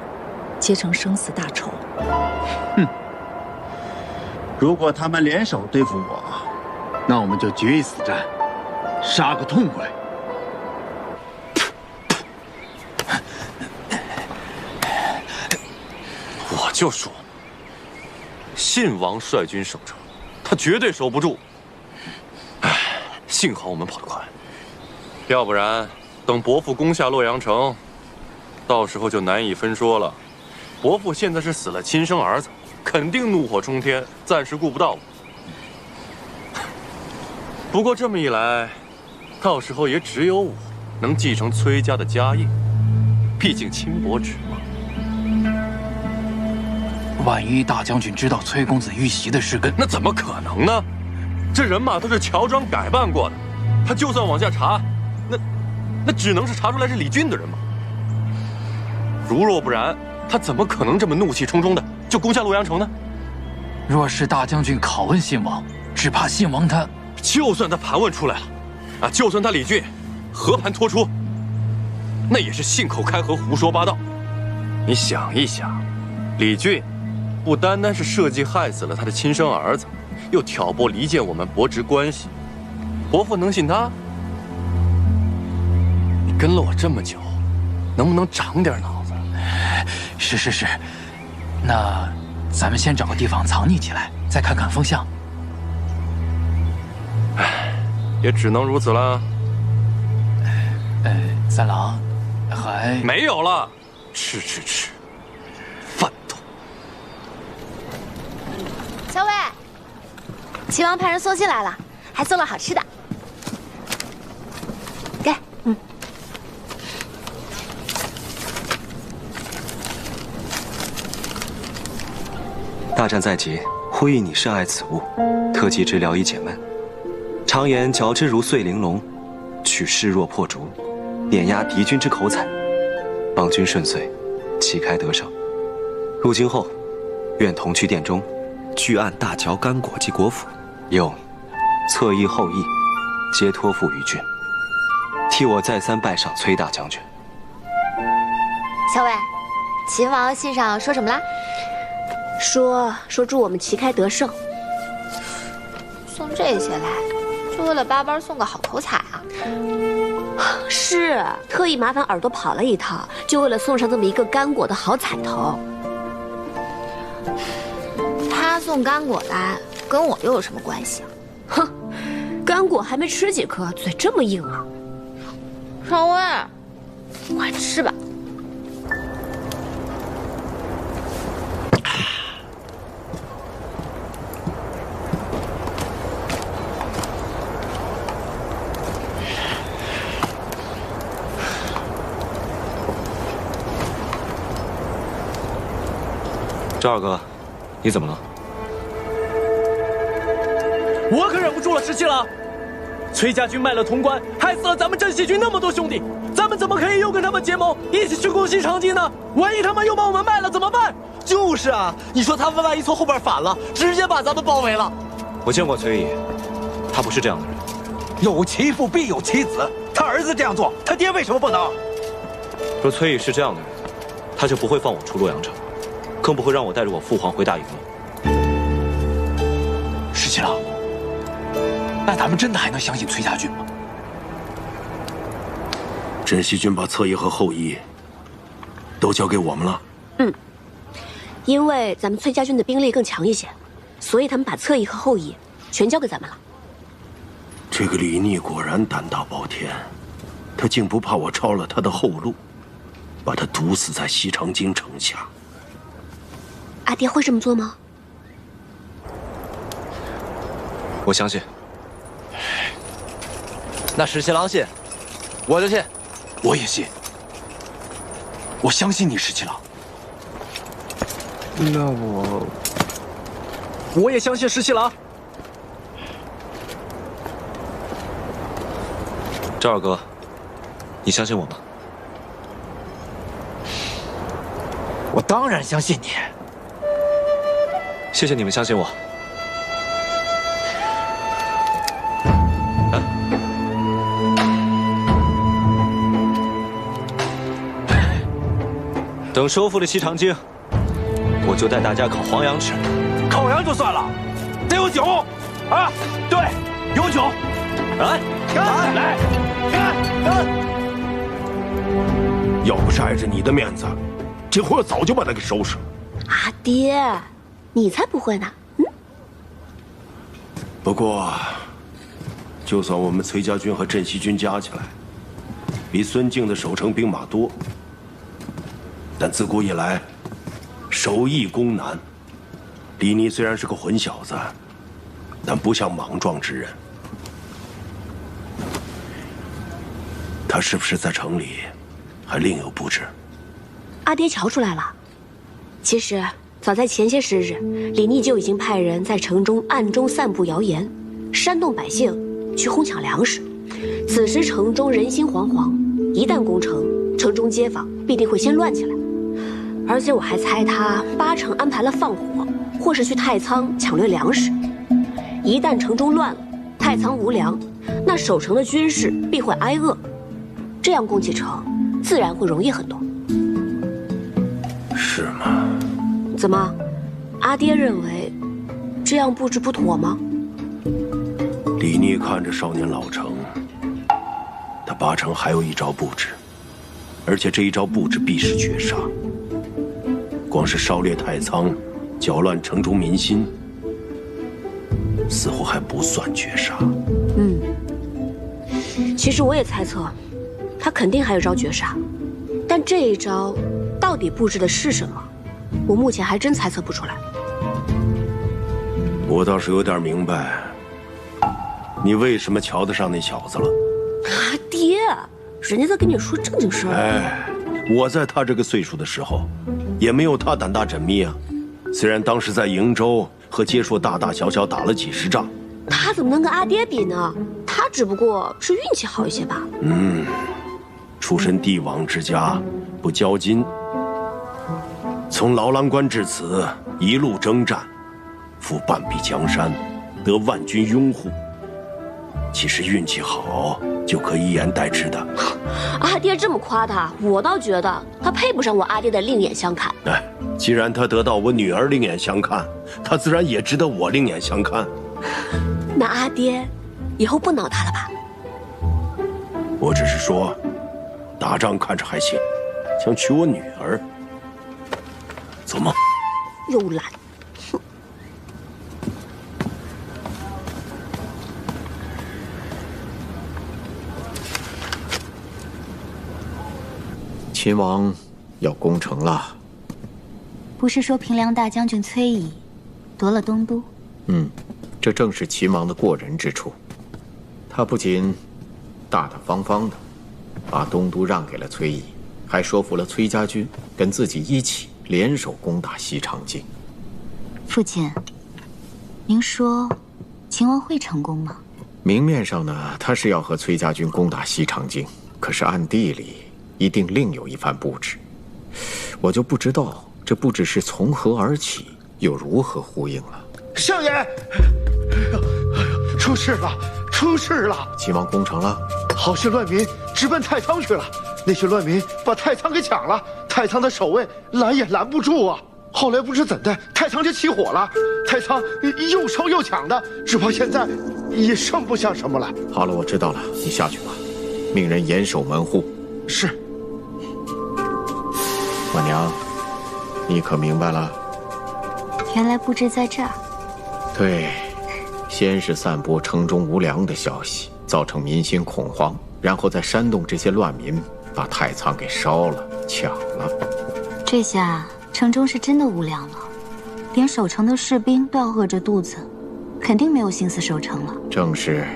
结成生死大仇。哼！如果他们联手对付我，那我们就决一死战，杀个痛快。我就说，信王率军守城，他绝对守不住。唉，幸好我们跑得快，要不然等伯父攻下洛阳城，到时候就难以分说了。伯父现在是死了亲生儿子，肯定怒火冲天，暂时顾不到我。不过这么一来，到时候也只有我能继承崔家的家业，毕竟亲伯侄嘛。万一大将军知道崔公子遇袭的事根，那怎么可能呢？这人马都是乔装改扮过的，他就算往下查，那只能是查出来是李俊的人马。如若不然，他怎么可能这么怒气冲冲的就攻下洛阳城呢？若是大将军拷问信王，只怕信王他……就算他盘问出来了，啊，就算他李俊和盘托出，那也是信口开河、胡说八道。你想一想，李俊不单单是设计害死了他的亲生儿子，又挑拨离间我们伯侄关系，伯父能信他？你跟了我这么久，能不能长点脑子？是，那咱们先找个地方藏匿起来，再看看风向。唉，也只能如此了。三郎，还没有了，吃，饭桶。小伟，齐王派人送信来了，还送了好吃的。给，大战在即，呼吁你深爱此物，特寄之疗以解闷。常言嚼之如碎玲珑，取势若破竹，碾压敌军之口采，邦军顺遂，旗开得胜。入京后，愿同去殿中，据案大嚼干果及果脯，又侧议后议，皆托付于君。替我再三拜赏崔大将军。小伟，秦王信上说什么啦？说祝我们旗开得胜。送这些来，就为了巴巴送个好头彩啊？是，特意麻烦耳朵跑了一趟，就为了送上这么一个干果的好彩头。他送干果来，跟我又有什么关系啊？哼，干果还没吃几颗，嘴这么硬啊！少威，快吃吧。赵二哥，你怎么了？我可忍不住了，石七郎！崔家军卖了潼关，害死了咱们镇西军那么多兄弟，咱们怎么可以又跟他们结盟，一起去攻西长津呢？万一他们又把我们卖了怎么办？就是啊，你说他们万一从后边反了，直接把咱们包围了。我见过崔毅，他不是这样的人。有其父必有其子，他儿子这样做，他爹为什么不能？若崔毅是这样的人，他就不会放我出洛阳城，更不会让我带着我父皇回大营了。石七郎，那咱们真的还能相信崔家军吗？镇西军把侧翼和后翼都交给我们了。因为咱们崔家军的兵力更强一些，所以他们把侧翼和后翼全交给咱们了。这个李逆果然胆大包天，他竟不怕我抄了他的后路，把他毒死在西长京城下。阿爹会这么做吗？我相信。那石七郎信，我就信。我也信。我相信你，石七郎。那我也相信石七郎。赵二哥，你相信我吗？我当然相信你。谢谢你们相信我。等收复了西长京，我就带大家烤黄羊吃。烤羊就算了，得有酒啊！对，有酒。来，来，干！要不是碍着你的面子，这回我早就把他给收拾了。阿爹，你才不会呢。不过，就算我们崔家军和镇西军加起来，比孙敬的守城兵马多，但自古以来，守易攻难。李逆虽然是个混小子，但不像莽撞之人。他是不是在城里还另有布置？阿爹瞧出来了。其实早在前些时日，李逆就已经派人在城中暗中散布谣言，煽动百姓去哄抢粮食。此时城中人心惶惶，一旦攻城，城中街坊必定会先乱起来。而且我还猜他80%安排了放火，或是去太仓抢掠粮食。一旦城中乱了，太仓无粮，那守城的军士必会挨饿。这样攻起城，自然会容易很多。是吗？怎么，阿爹认为这样布置不妥吗？李逆看着少年老成，他80%还有一招布置，而且这一招布置必是绝杀。光是烧掠太仓，搅乱城中民心，似乎还不算绝杀。其实我也猜测，他肯定还有招绝杀，但这一招到底布置的是什么，我目前还真猜测不出来。我倒是有点明白，你为什么瞧得上那小子了。阿爹，人家在跟你说正经事儿。哎，我在他这个岁数的时候，也没有他胆大缜密啊。虽然当时在瀛州和结硕大大小小打了几十仗，他怎么能跟阿爹比呢？他只不过是运气好一些吧。出身帝王之家，不骄矜，从牢郎关至此一路征战，负半壁江山，得万军拥护。其实运气好就可以一言代之的。阿爹这么夸他，我倒觉得他配不上我阿爹的另眼相看。哎，既然他得到我女儿另眼相看，他自然也值得我另眼相看。那阿爹，以后不挠他了吧？我只是说，打仗看着还行，想娶我女儿，做梦！又懒。秦王要攻城了。不是说平凉大将军崔乙夺了东都？这正是秦王的过人之处。他不仅大大方方的把东都让给了崔乙，还说服了崔家军跟自己一起联手攻打西长京。父亲，您说秦王会成功吗？明面上呢，他是要和崔家军攻打西长京，可是暗地里一定另有一番布置。我就不知道这布置是从何而起，又如何呼应了。相爷，出事了，出事了！秦王攻城了，好些乱民直奔太仓去了。那些乱民把太仓给抢了，太仓的守卫拦也拦不住啊。后来不知怎的，太仓就起火了，太仓又烧又抢的，只怕现在也剩不下什么了。好了，我知道了，你下去吧，命人严守门户。是。我娘，你可明白了？原来布置在这儿。对，先是散播城中无粮的消息，造成民心恐慌，然后再煽动这些乱民，把太仓给烧了、抢了。这下城中是真的无粮了，连守城的士兵都要饿着肚子，肯定没有心思守城了。正是，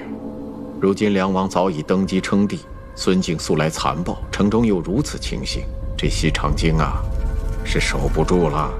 如今梁王早已登基称帝，孙敬素来残暴，城中又如此情形，这西长京啊，是守不住了。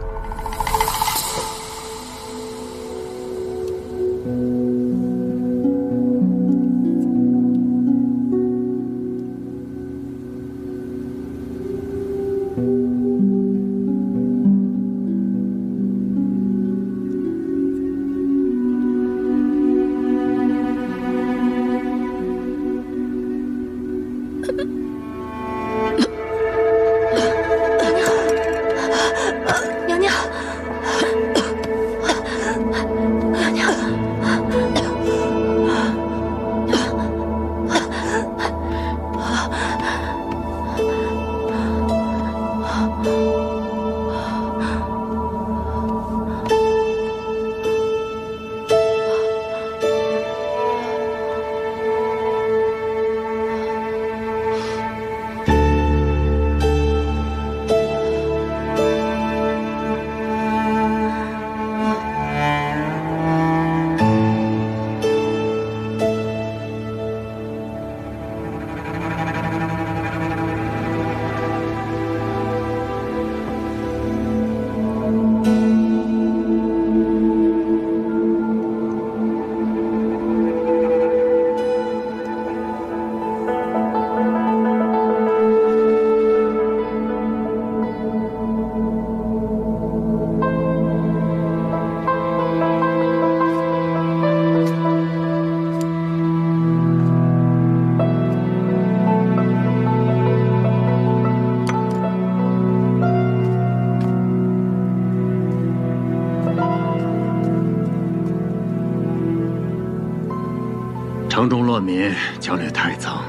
城中乱民抢掠太仓，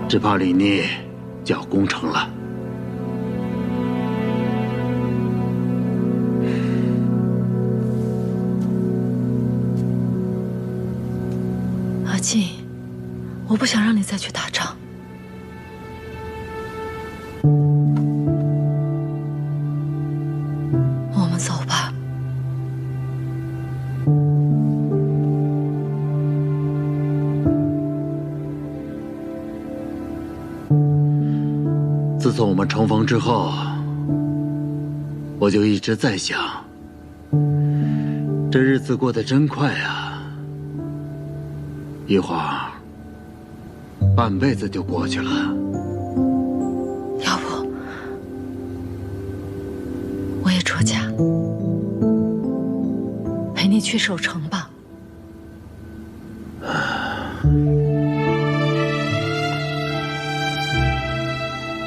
只怕李逆就要攻城了。阿进，我不想让你再去打仗。我们走吧。自从我们重逢之后，我就一直在想，这日子过得真快啊！一会儿，半辈子就过去了。要不，我也出家，陪你去守城吧。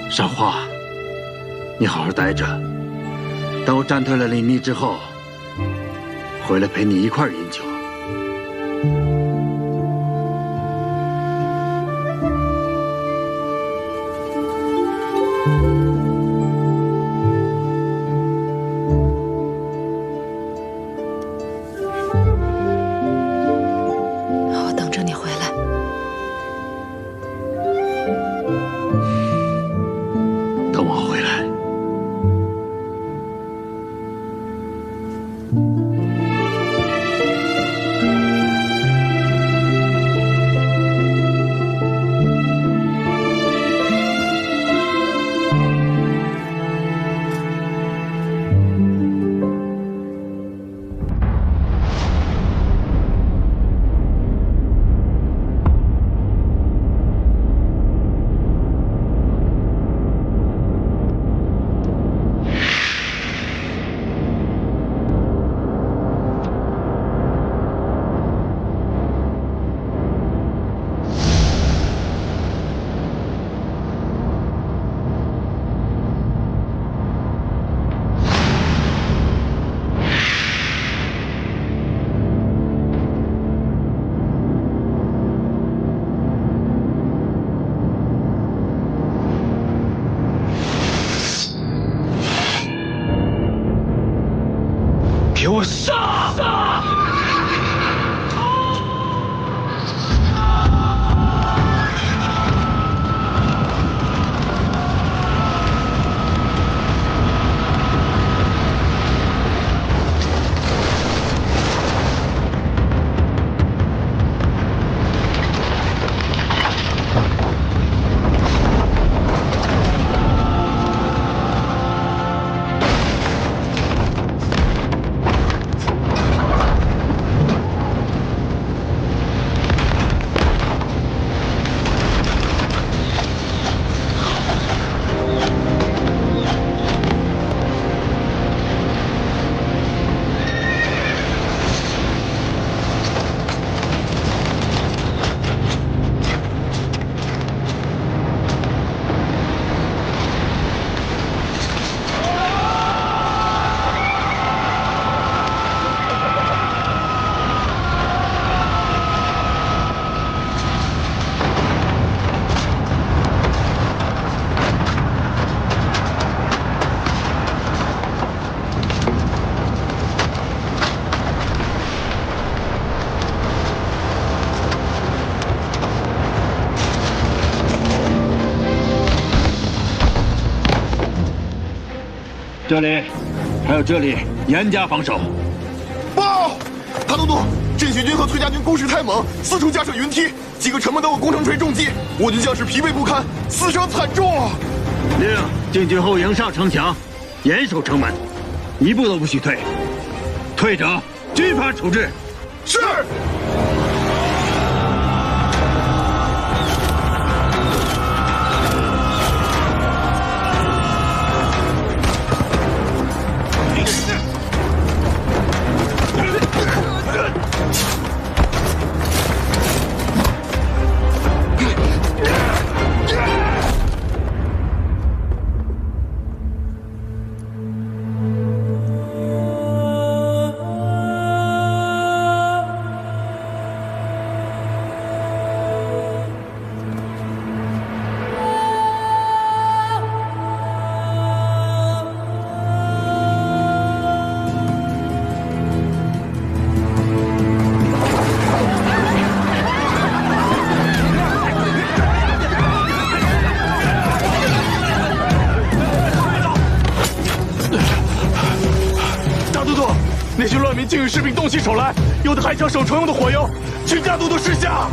赏花，你好好待着，等我战退了李密之后，回来陪你一块儿饮酒。我等着你回来。等我回来。给我杀！这里，还有这里，严加防守。报，大都督，镇雪军和崔家军攻势太猛，四处架设云梯，几个城门都有工程锤重击，我军将士疲惫不堪，死伤惨重啊！令禁军后营上城墙，严守城门，一步都不许退，退者军法处置。是。那些乱民竟与士兵动起手来，有的还抢手船用的火药，请大都督示下。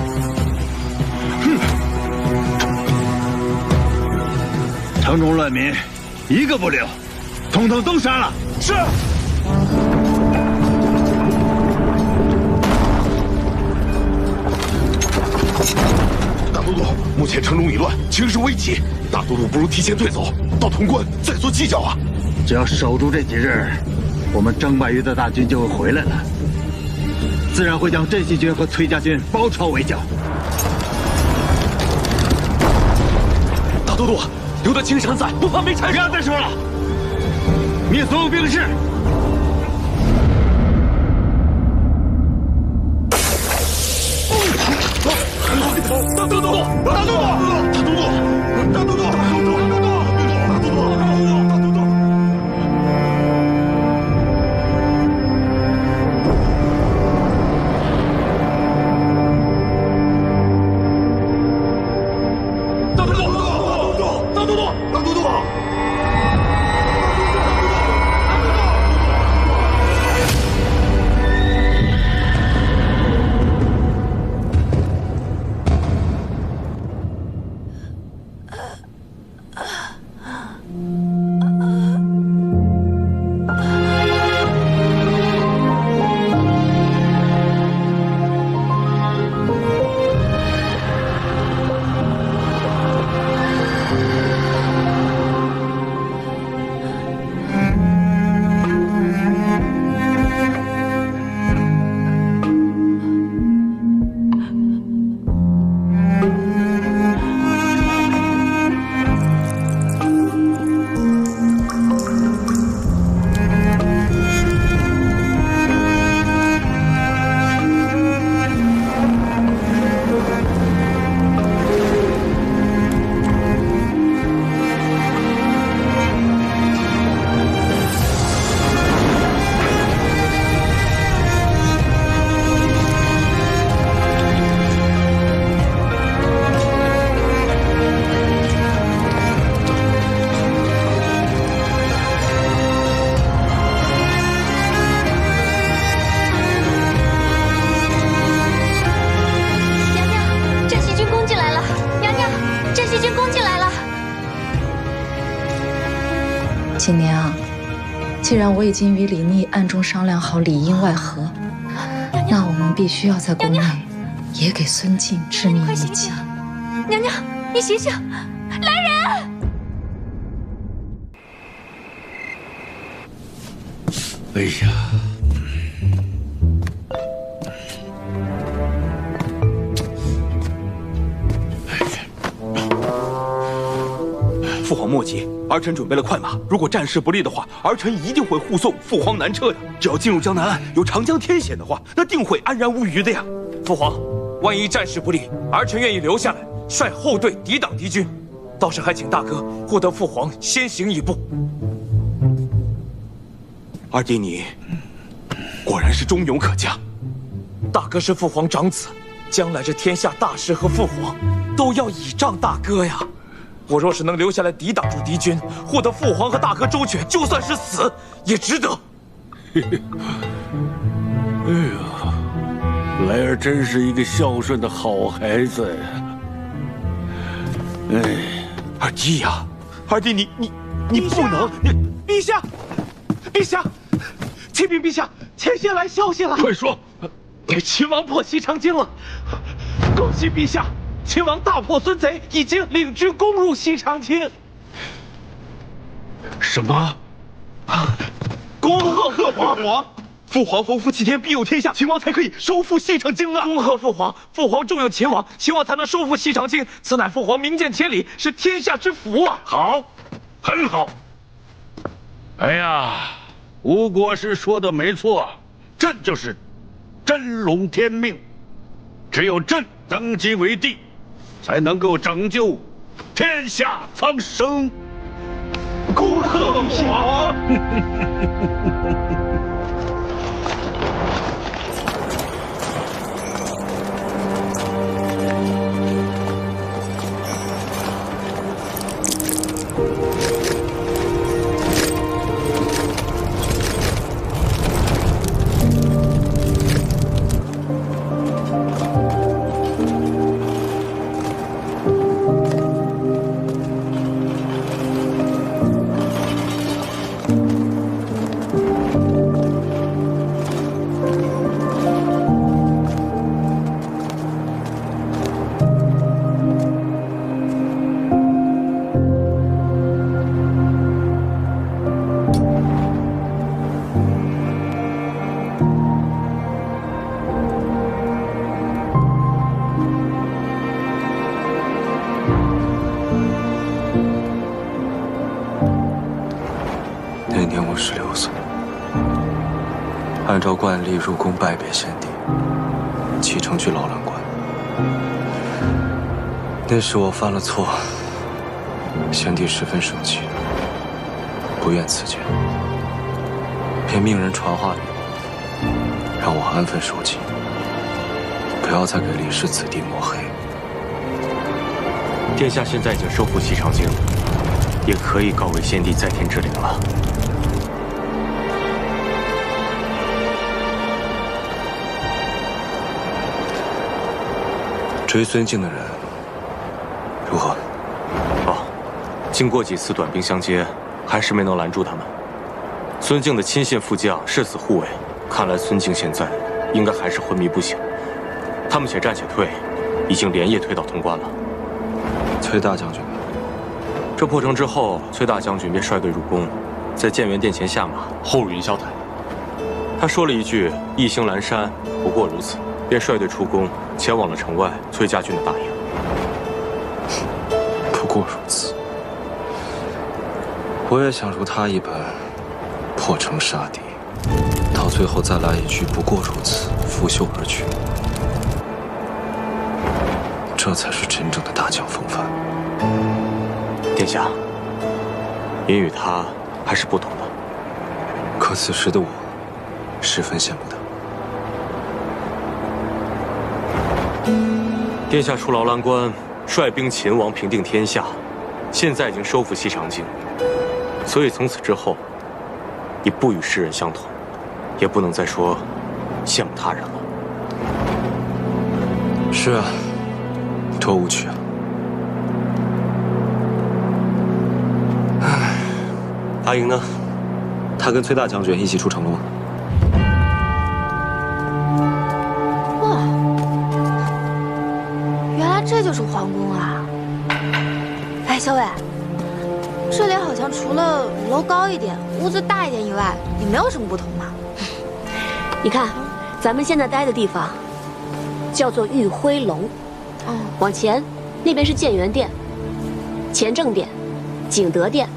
城中乱民，一个不留，统统都杀了。是。大都督，目前城中已乱，情势危急，大都督不如提前退走，到潼关再做计较啊。只要守住这几日，我们征百余的大军就会回来了，自然会将镇西军和崔家军包抄围剿。大都督，留得青山在，不怕没柴烧。不要再说了，灭所有兵士。大都督，大都督，大都督，大都督，大都督，大都督，大都督，大都督。锦娘，既然我已经与李逆暗中商量好里应外合，那我们必须要在宫内也给孙静致命一击。娘娘，你醒醒，来人！哎呀，父皇莫急，儿臣准备了快马，如果战事不利的话，儿臣一定会护送父皇南撤的。只要进入江南岸有长江天险的话，那定会安然无虞的呀。父皇，万一战事不利，儿臣愿意留下来，率后队抵挡敌军。倒是还请大哥获得父皇先行一步。二弟你果然是忠勇可嘉，大哥是父皇长子，将来这天下大事和父皇都要倚仗大哥呀。我若是能留下来抵挡住敌军，获得父皇和大哥周全，就算是死也值得。哎呀，莱儿真是一个孝顺的好孩子呀！哎，二弟呀，二弟你不能，陛下，陛下，启禀陛下，前线来消息了。快说，秦王破西长京了，恭喜陛下！秦王大破孙贼，已经领军攻入西长京。什么？恭贺父皇！父皇逢夫7天必有天下，秦王才可以收复西长京啊！恭贺父皇！父皇重用秦王，秦王才能收复西长京，此乃父皇名见千里，是天下之福啊！好，很好。哎呀，吴国师说的没错，朕就是真龙天命，只有朕登基为帝，才能够拯救天下苍生。恭贺父皇！ 16岁，按照惯例入宫拜别先帝，启程去劳兰关。那时我犯了错，先帝十分生气，不愿赐剑，便命人传话给我，让我安分守己，不要再给李氏子弟抹黑。殿下现在已经收复西长京，也可以告慰先帝在天之灵了。追孙敬的人如何？经过几次短兵相接，还是没能拦住他们。孙敬的亲信副将誓死护卫，看来孙敬现在应该还是昏迷不醒。他们且战且退，已经连夜退到潼关了。崔大将军呢？这破城之后，崔大将军便率队入宫，在建元殿前下马，后云霄台。他说了一句“一行阑珊”，不过如此，便率队出宫，前往了城外崔家军的大营。不过如此，我也想如他一般，破城杀敌，到最后再来一句“不过如此”，拂袖而去。这才是真正的大将风范。殿下，您与他还是不同的。可此时的我，十分羡慕他。殿下出劳兰关，率兵勤王，平定天下，现在已经收复西长京，所以从此之后，你不与世人相同，也不能再说羡慕他人了。是啊，多无趣啊！阿莹呢？他跟崔大将军一起出城了吗？哇，原来这就是皇宫啊！哎，小伟，这里好像除了楼高一点、屋子大一点以外，也没有什么不同嘛。你看，咱们现在待的地方叫做玉辉楼，往前那边是建元殿、乾政殿、景德殿。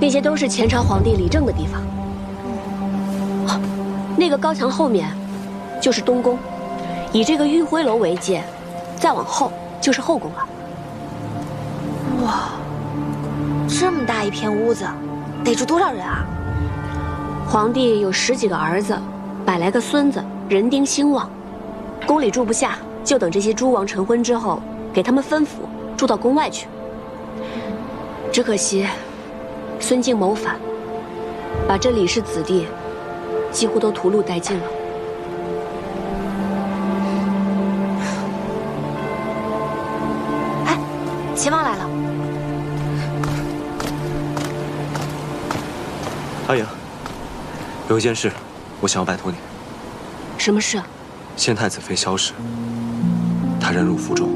那些都是前朝皇帝理政的地方。那个高墙后面就是东宫，以这个玉辉楼为界，再往后就是后宫了。哇，这么大一片屋子，得住多少人啊？皇帝有10几个儿子，100来个孙子，人丁兴旺。宫里住不下，就等这些诸王成婚之后，给他们分府，住到宫外去。只可惜孙敬谋反，把这李氏子弟几乎都屠戮殆尽了。哎，秦王来了。阿莹，有一件事，我想要拜托你。什么事？县太子妃萧氏，她忍辱负重，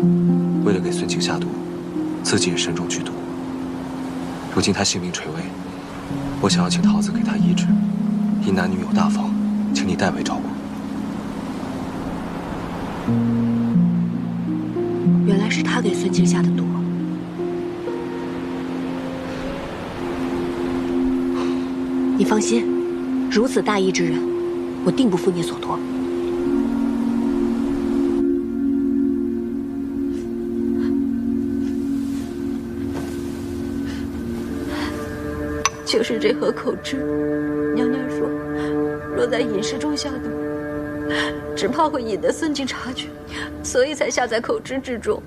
为了给孙敬下毒，自己也身中剧毒。如今他性命垂危，我想要请桃子给他医治，一男女有大方，请你代为照顾。原来是他给孙敬下的毒。你放心，如此大义之人，我定不负你所托。就是这盒口脂，娘娘说，若在饮食中下毒，只怕会引得孙敬察觉，所以才下在口脂之中。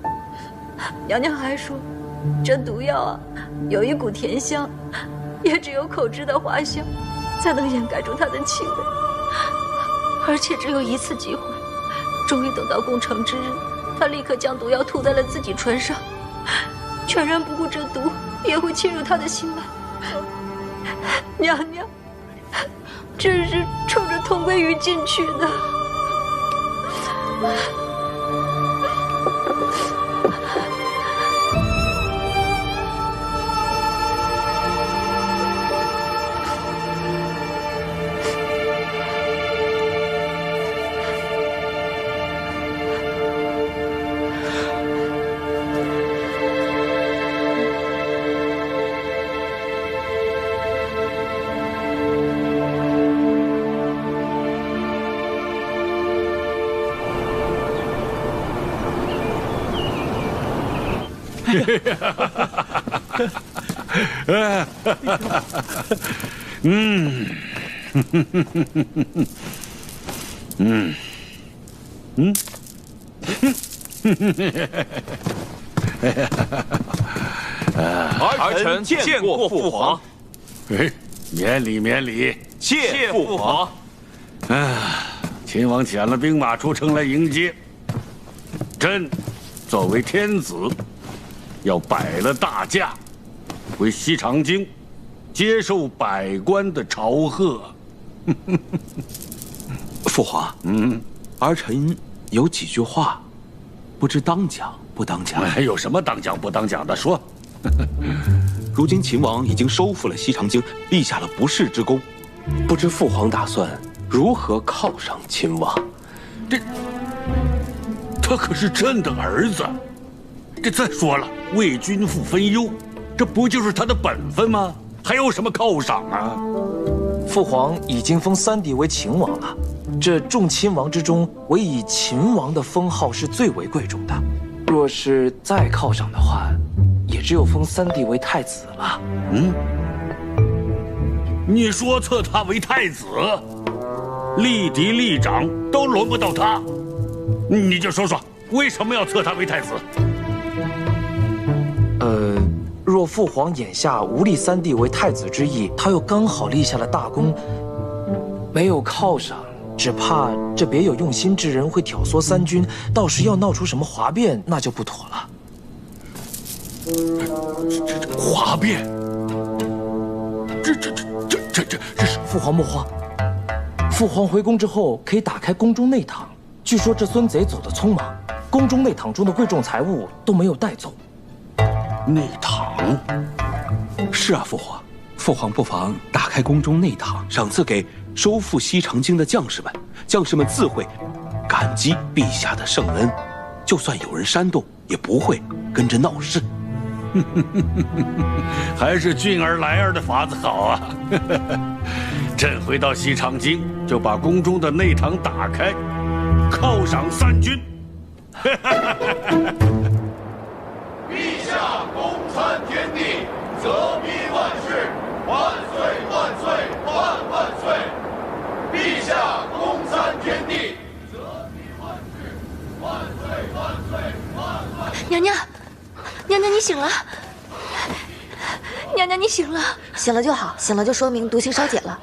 娘娘还说，这毒药啊，有一股甜香，也只有口脂的花香，才能掩盖住它的气味，而且只有一次机会。终于等到攻城之日，他立刻将毒药涂在了自己唇上，全然不顾这毒也会侵入他的心脉。娘娘，这是冲着佟归于进去的。儿臣见过父皇。哎，免礼免礼，谢父皇。秦王遣了兵马出城来迎接。朕作为天子，要摆了大驾，回西长京，接受百官的朝贺。父皇，儿臣有几句话，不知当讲不当讲。有什么当讲不当讲的？说。如今秦王已经收复了西长京，立下了不世之功，不知父皇打算如何犒赏秦王？他可是朕的儿子。再说了，为君父分忧，这不就是他的本分吗？还有什么犒赏啊？父皇已经封3弟为秦王了，这众亲王之中，唯以秦王的封号是最为贵重的。若是再犒赏的话，也只有封3弟为太子了。你说册他为太子，立嫡立长都轮不到他，你就说说为什么要册他为太子？若父皇眼下无立3弟为太子之意，他又刚好立下了大功，没有犒赏，只怕这别有用心之人会挑唆3军，到时要闹出什么哗变，那就不妥了。这哗变？这是父皇莫慌，父皇回宫之后可以打开宫中内堂，据说这孙贼走得匆忙，宫中内堂中的贵重财物都没有带走。内堂？是啊，父皇，父皇不妨打开宫中内堂，赏赐给收复西长京的将士们，将士们自会感激陛下的圣恩，就算有人煽动，也不会跟着闹事。还是俊儿来儿的法子好啊！朕回到西长京，就把宫中的内堂打开，犒赏3军。陛下公参天地，泽披万世，万岁万岁万万岁！陛下公参天地，泽披万世，万岁万岁万万岁！娘娘，娘娘你醒了。娘娘你醒了，醒了就好，醒了就说明毒性稍减了。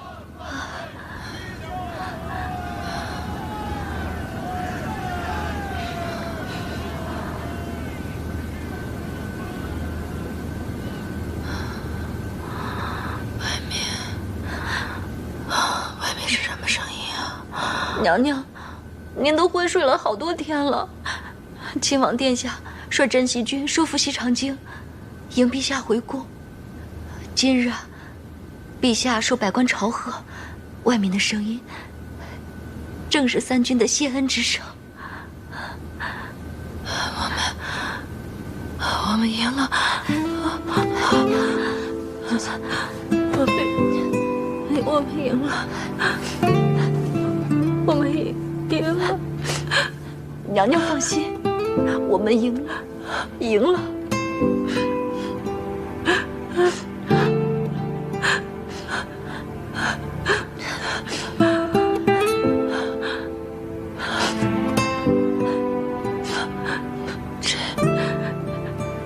外面是什么声音啊？娘娘，您都昏睡了好多天了。亲王殿下率真西军收复西长京，迎陛下回宫。今日啊，陛下受百官朝贺，外面的声音正是3军的谢恩之声。我们赢了，我们赢了，我们赢了。娘娘放心，我们赢了，赢了。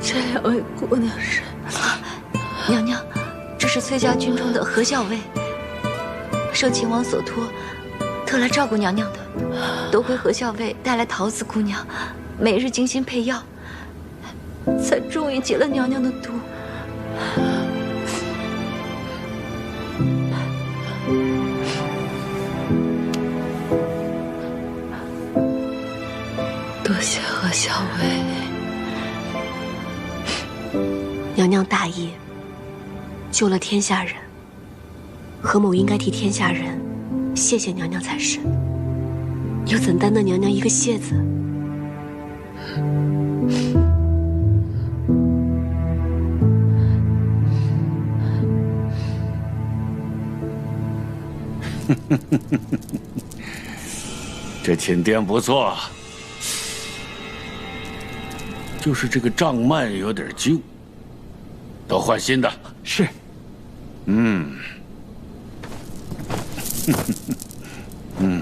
这2位姑娘是？娘娘，这是崔家军中的何校尉，受秦王所托，特来照顾娘娘的。多亏何校尉带来桃子姑娘，每日精心配药，才终于解了娘娘的毒。多谢何校尉。娘娘大义，救了天下人，何某应该替天下人谢谢娘娘才是，又怎担得娘娘一个谢字？这寝殿不错，就是这个帐幔有点旧，都换新的。是。嗯。嗯。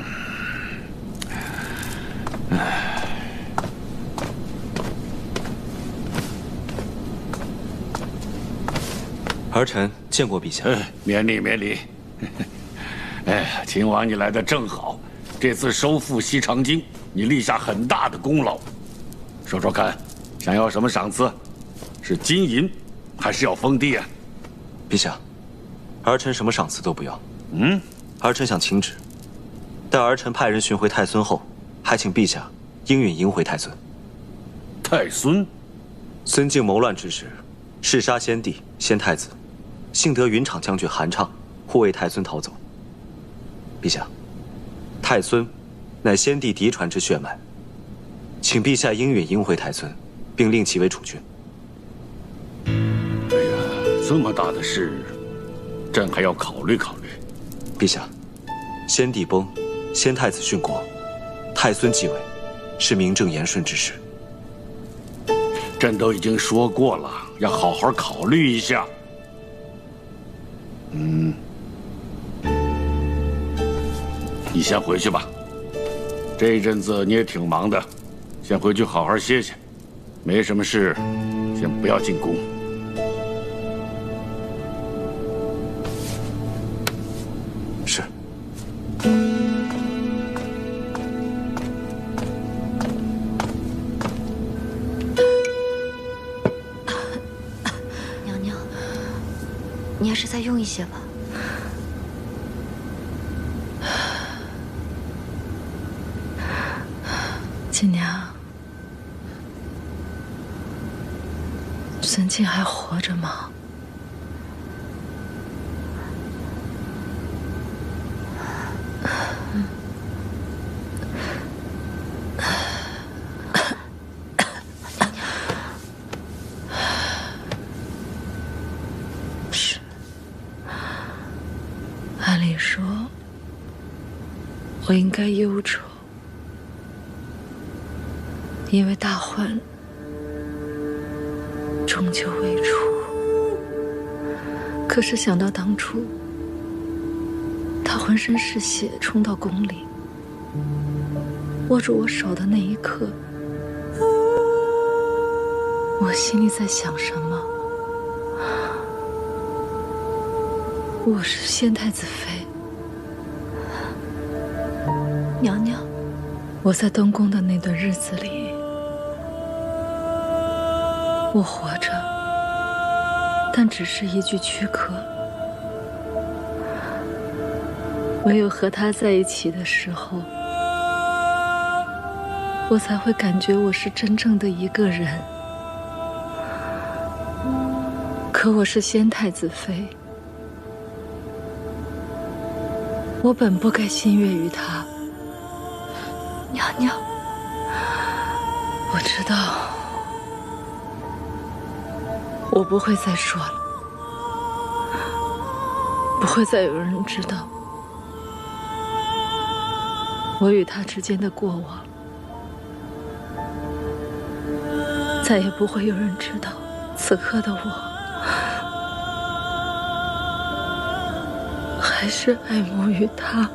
儿臣见过陛下。免礼免礼。哎，秦王你来的正好，这次收复西长京，你立下很大的功劳。说说看，想要什么赏赐？是金银，还是要封地啊？陛下，儿臣什么赏赐都不要。嗯，儿臣想请旨，待儿臣派人寻回太孙后，还请陛下应允迎回太孙。太孙，孙敬谋乱之时，弑杀先帝、先太子，幸得云长将军韩畅护卫太孙逃走。陛下，太孙乃先帝嫡传之血脉，请陛下应允迎回太孙，并令其为储君。哎呀，这么大的事，朕还要考虑考虑。陛下，先帝崩，先太子殉国，太孙继位，是名正言顺之事。朕都已经说过了，要好好考虑一下。嗯，你先回去吧。这一阵子你也挺忙的，先回去好好歇歇。没什么事，先不要进宫。是。娘娘，你还是再用一些吧。锦娘，孙敬还活着吗？是。按理说，我应该忧愁。因为大患终究未除，可是想到当初他浑身是血冲到宫里，握住我手的那一刻，我心里在想什么？我是先太子妃，娘娘，我在东宫的那段日子里。我活着，但只是一具躯壳。唯有和他在一起的时候，我才会感觉我是真正的一个人。可我是先太子妃，我本不该心悦于他。娘娘，我知道。我不会再说了，不会再有人知道我与他之间的过往，再也不会有人知道此刻的我还是爱慕于他。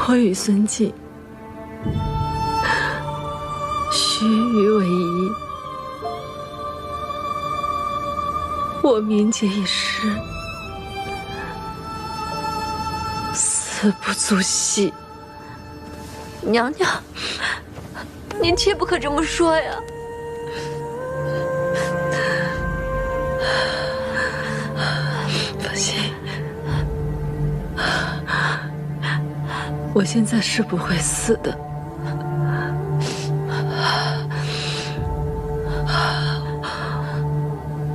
我与孙敬须臾为一，我名节已失，死不足惜。娘娘，您切不可这么说呀！放心，我现在是不会死的。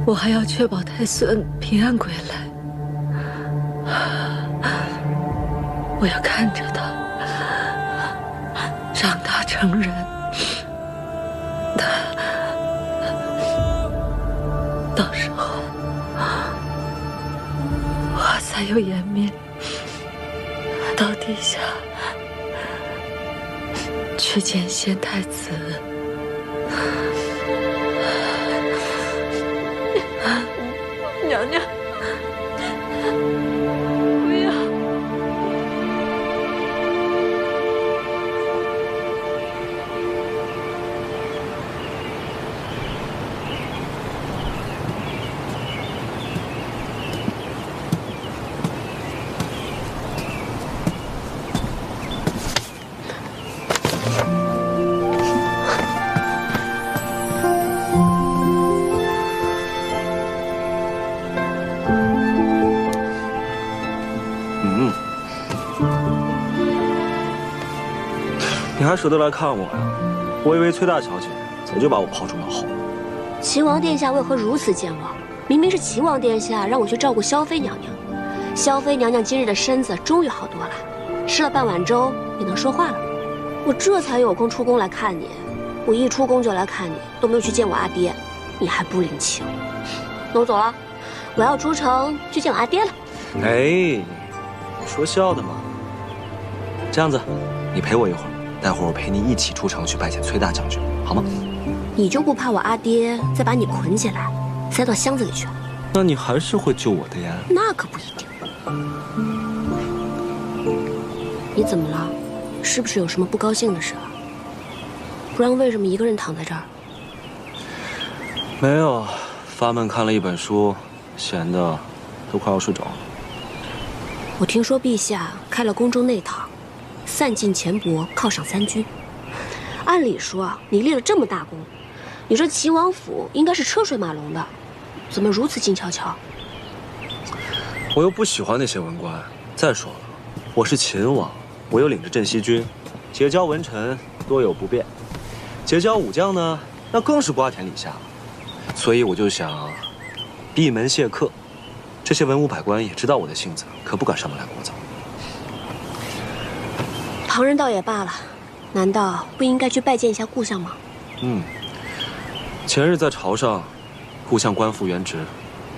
我还要确保太孙平安归来。我要看着他长大成人，到时候花才有颜面到地下去见县太子。娘娘，不要！你还舍得来看我呀？我以为崔大小姐早就把我抛诸脑后。秦王殿下为何如此健忘？明明是秦王殿下让我去照顾萧妃娘娘。萧妃娘娘今日的身子终于好多了，吃了半碗粥也能说话了。我这才有空出宫来看你。我一出宫就来看你，都没有去见我阿爹，你还不领情？那我走了，我要出城去见我阿爹了。哎，说笑的嘛。这样子，你陪我一会儿。待会儿我陪你一起出城去拜见崔大将军，好吗？你就不怕我阿爹再把你捆起来，塞到箱子里去？那你还是会救我的呀。那可不一定。你怎么了？是不是有什么不高兴的事啊？不然为什么一个人躺在这儿？没有，发闷看了一本书，闲的都快要睡着了。我听说陛下开了宫中内堂。散尽钱帛，犒赏三军。按理说啊，你立了这么大功，你这秦王府应该是车水马龙的，怎么如此静悄悄？我又不喜欢那些文官。再说了，我是秦王，我又领着镇西军，结交文臣多有不便，结交武将呢，那更是瓜田李下了。所以我就想闭门谢客，这些文武百官也知道我的性子，可不敢上门来聒噪。旁人倒也罢了，难道不应该去拜见一下故乡吗？前日在朝上，故乡官复原职，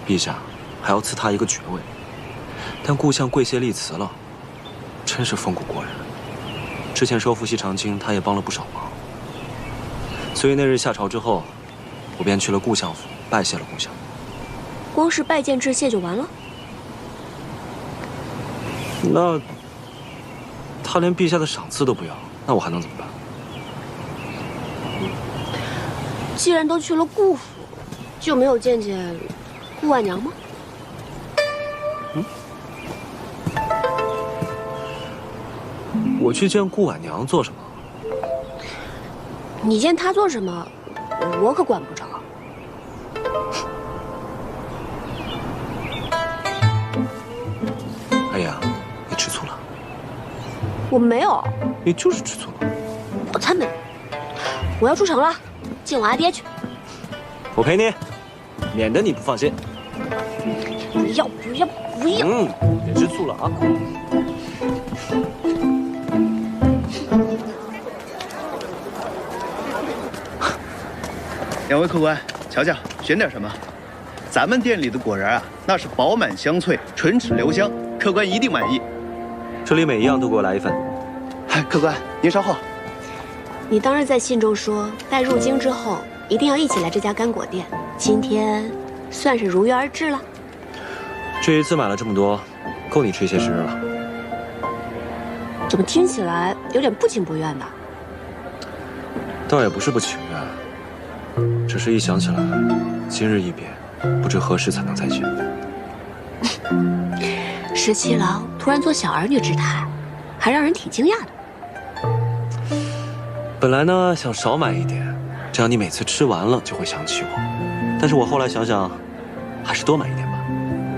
陛下还要赐他一个爵位，但故乡跪谢立辞了，真是风骨过人。之前收复西长京，他也帮了不少忙，所以那日下朝之后，我便去了故乡府拜谢了故乡。光是拜见致谢就完了？那他连陛下的赏赐都不要，那我还能怎么办？既然都去了顾府，就没有见见顾婉娘吗？我去见顾婉娘做什么？你见她做什么，我可管不着。哎呀，你吃醋了？我没有，你就是吃醋了。我才没！我要出城了，见我阿爹去。我陪你，免得你不放心。不要不要不要！别吃醋了啊！两位客官，瞧瞧，选点什么？咱们店里的果仁啊，那是饱满香脆，唇齿留香，客官一定满意。这里每一样都给我来一份。客官，您稍后。你当日在信中说，待入京之后一定要一起来这家干果店。今天算是如约而至了。这一次买了这么多，够你吃一些时日了。怎么听起来有点不情不愿的？倒也不是不情愿，只是一想起来，今日一别，不知何时才能再见。17郎突然做小儿女之态，还让人挺惊讶的。本来呢想少买一点，这样你每次吃完了就会想起我。但是我后来想想，还是多买一点吧，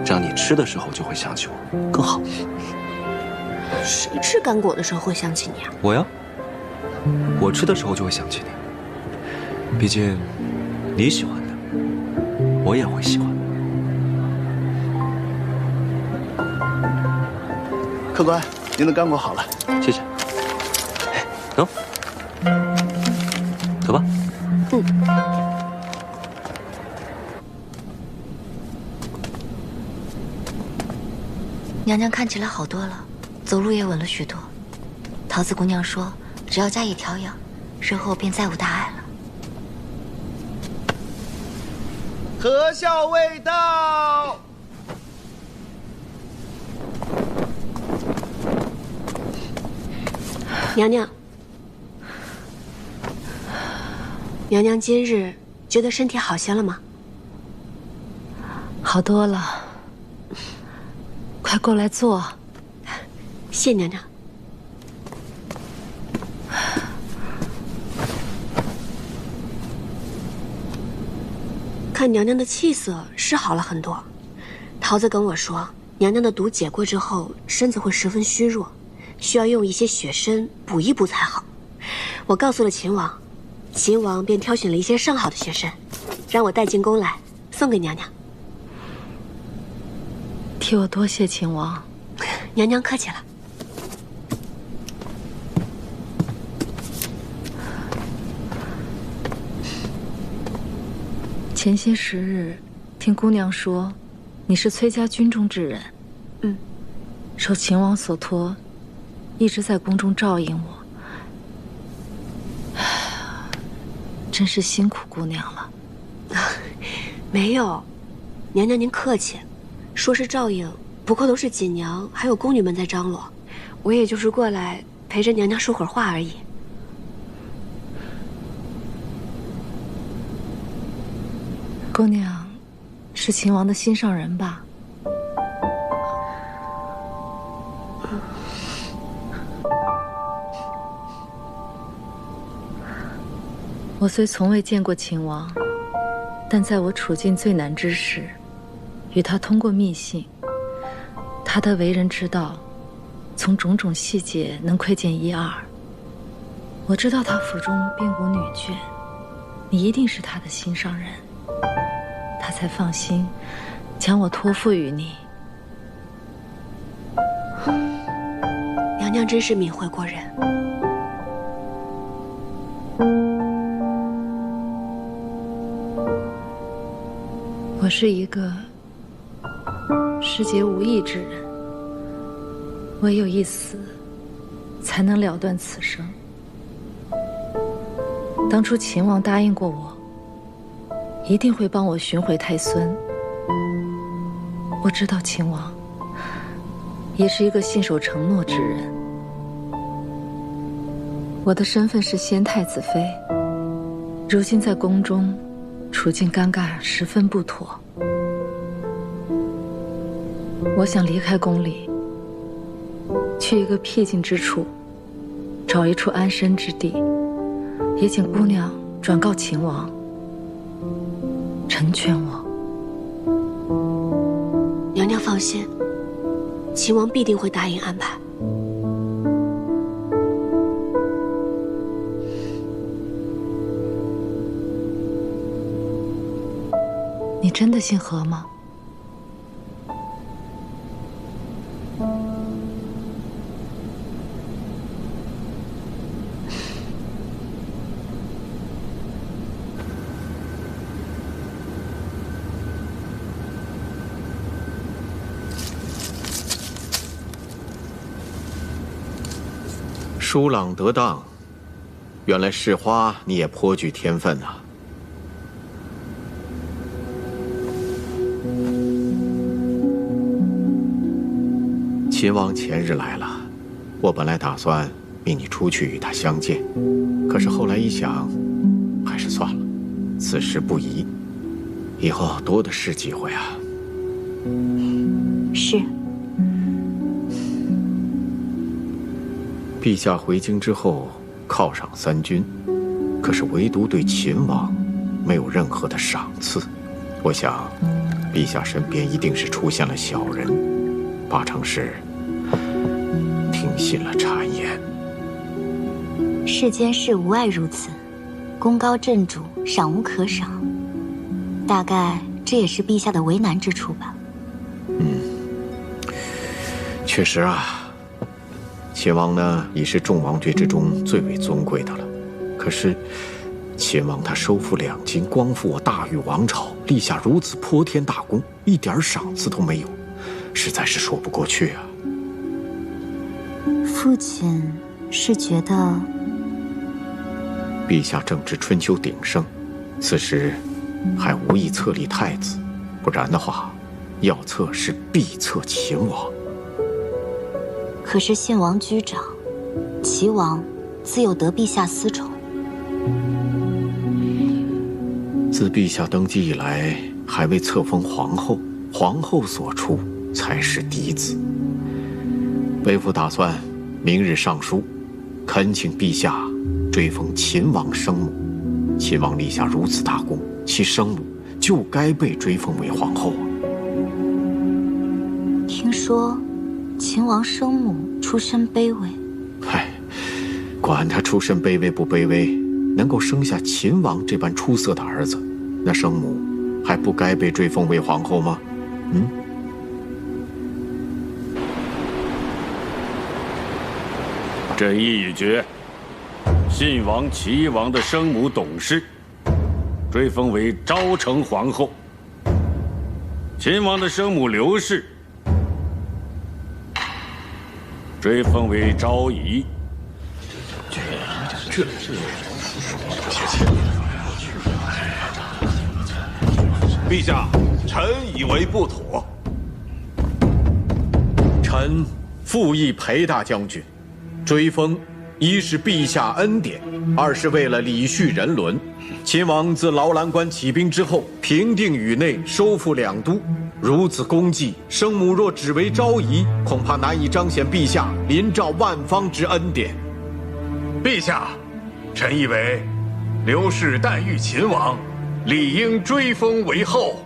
这样你吃的时候就会想起我，更好。谁吃干果的时候会想起你啊？我呀，我吃的时候就会想起你。毕竟，你喜欢的，我也会喜欢。客官，您的干果好了，谢谢。走，走吧。娘娘看起来好多了，走路也稳了许多。桃子姑娘说，只要加以调养，日后便再无大碍了。和校未到。娘娘，娘娘今日觉得身体好些了吗？好多了，快过来坐。谢娘娘。看娘娘的气色是好了很多，桃子跟我说，娘娘的毒解过之后，身子会十分虚弱，需要用一些血参补一补才好。我告诉了秦王，秦王便挑选了一些上好的血参，让我带进宫来送给娘娘。替我多谢秦王。娘娘客气了。前些时日，听姑娘说，你是崔家军中之人。受秦王所托，一直在宫中照应我。真是辛苦姑娘了。没有，娘娘您客气，说是照应，不过都是锦娘还有宫女们在张罗，我也就是过来陪着娘娘说会儿话而已。姑娘，是秦王的心上人吧？我虽从未见过秦王，但在我处境最难之时，与他通过密信，他的为人之道，从种种细节能窥见一二。我知道他府中并无女眷，你一定是他的心上人。他才放心将我托付于你。娘娘真是敏慧过人。我是一个世节无益之人，唯有一死，才能了断此生。当初秦王答应过我，一定会帮我寻回太孙。我知道秦王也是一个信守承诺之人。我的身份是先太子妃，如今在宫中处境尴尬，十分不妥。我想离开宫里，去一个僻静之处，找一处安身之地，也请姑娘转告秦王，成全我。娘娘放心，秦王必定会答应安排。你真的姓何吗？疏朗得当，原来世花你也颇具天分啊。秦王前日来了，我本来打算命你出去与他相见，可是后来一想，还是算了，此时不宜，以后多的是机会啊。是。陛下回京之后犒赏三军，可是唯独对秦王没有任何的赏赐。我想，陛下身边一定是出现了小人，八成是听信了谗言。世间事无碍如此，功高震主，赏无可赏。大概这也是陛下的为难之处吧。确实啊。秦王呢，已是众王爵之中最为尊贵的了。可是，秦王他收复两京，光复我大禹王朝，立下如此泼天大功，一点赏赐都没有，实在是说不过去啊。父亲是觉得，陛下正值春秋鼎盛，此时还无意册立太子，不然的话，要册是必册秦王。可是信王居长，齐王自有得陛下私宠。自陛下登基以来，还未册封皇后，皇后所出才是嫡子。微父打算明日上书，恳请陛下追封秦王生母。秦王立下如此大功，其生母就该被追封为皇后啊。听说秦王生母出身卑微，嗨，管他出身卑微不卑微，能够生下秦王这般出色的儿子，那生母还不该被追封为皇后吗？朕意已决，信王齐王的生母董氏追封为昭成皇后，秦王的生母刘氏追封为昭仪。陛下，臣以为不妥。臣复议裴大将军，追封一是陛下恩典，二是为了礼序人伦。秦王自劳兰关起兵之后，平定宇内，收复两都，如此功绩，生母若只为昭仪，恐怕难以彰显陛下临诏万方之恩典。陛下，臣以为刘氏待遇秦王，理应追封为后。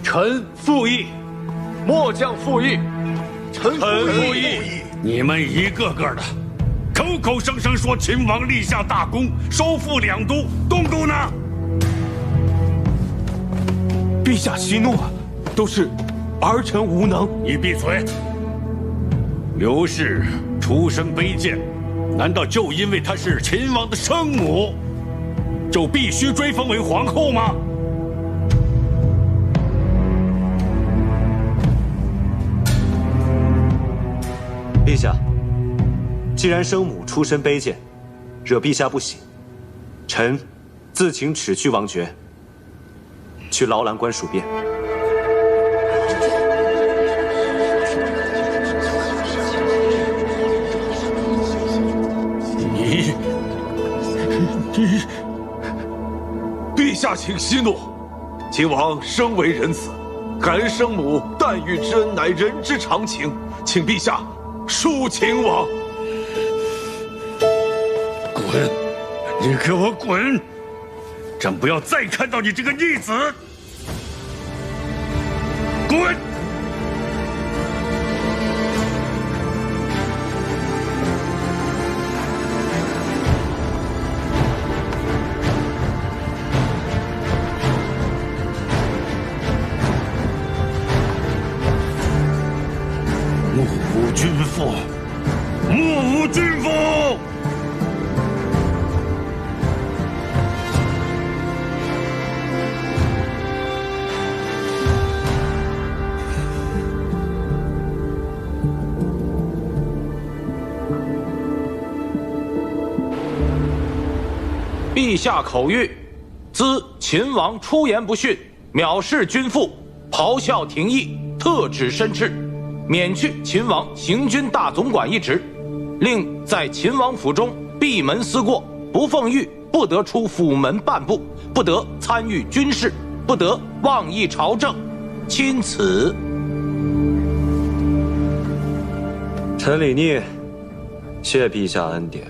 臣复议，末将复议。臣复议。你们一个个的，口口声声说秦王立下大功，收复两都，东都呢？陛下息怒，都是儿臣无能。你闭嘴！刘氏出身卑贱，难道就因为她是秦王的生母，就必须追封为皇后吗？陛下，既然生母出身卑贱，惹陛下不喜，臣自请褫去王爵，去劳兰关属变。你，陛下请息怒，秦王生为人子，感恩生母待遇之恩乃人之常情，请陛下恕秦王。滚！你给我滚！朕不要再看到你这个逆子！滚！目无君父！目无君父！陛下口谕：兹秦王出言不逊，藐视君父，咆哮廷议，特旨申斥，免去秦王行军大总管一职，令在秦王府中闭门思过，不奉谕，不得出府门半步，不得参与军事，不得妄议朝政。钦此。臣李逆，谢陛下恩典。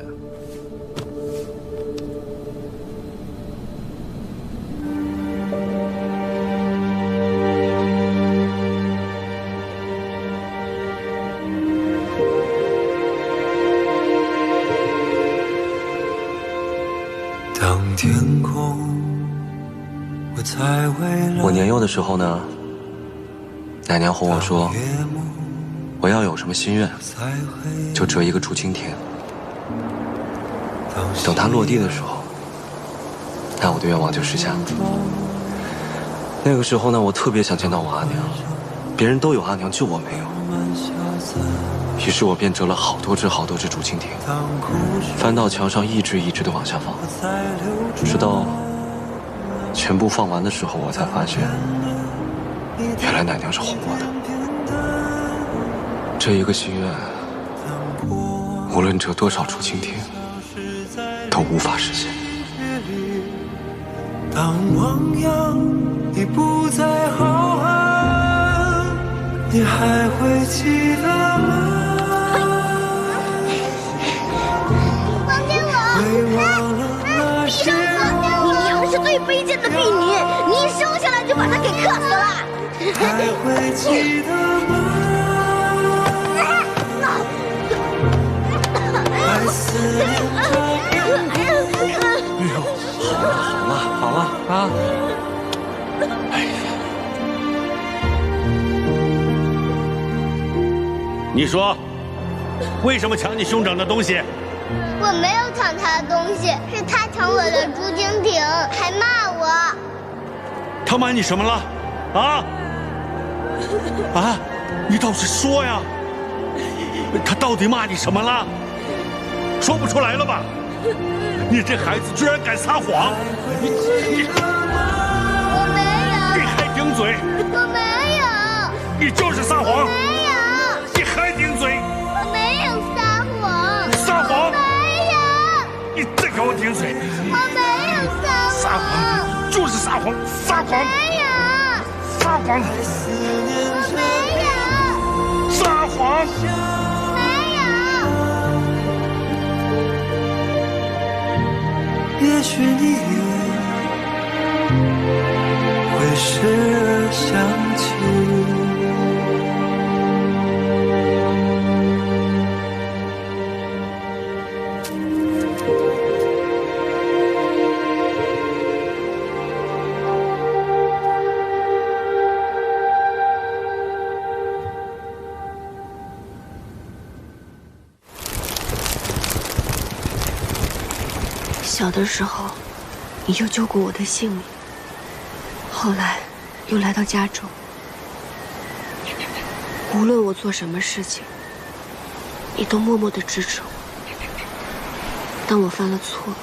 天空，我年幼的时候呢，奶娘哄我说，我要有什么心愿，就折一个竹蜻蜓。等它落地的时候，那我的愿望就实现了。那个时候呢，我特别想见到我阿娘，别人都有阿娘，就我没有。于是我便折了好多只竹蜻蜓，翻到墙上一只一只的往下放，直到全部放完的时候，我才发现，原来奶娘是哄我的。这一个心愿，无论折多少竹蜻蜓，都无法实现。当汪洋已不再浩瀚，你还会记得吗？放开我！医生说你娘是最卑贱的婢女，你一生下来就把她给克死了。还会记得吗？爱思念着哎呦，好了啊！你说，为什么抢你兄长的东西？我没有抢他的东西，是他抢我的竹蜻蜓，还骂我。他骂你什么了？啊？啊？你倒是说呀！他到底骂你什么了？说不出来了吧？你这孩子居然敢撒谎！我没有。你还顶嘴！我没有。你就是撒谎！没有。你还顶嘴！我没有撒谎。撒谎！没有。你再给我顶嘴！我没有撒谎。撒谎！就是撒谎！撒谎！没有。撒谎！我没有。撒谎！也许你会时而想起。小的时候，你就救过我的性命，后来又来到家中。无论我做什么事情，你都默默地支持我。当我犯了错，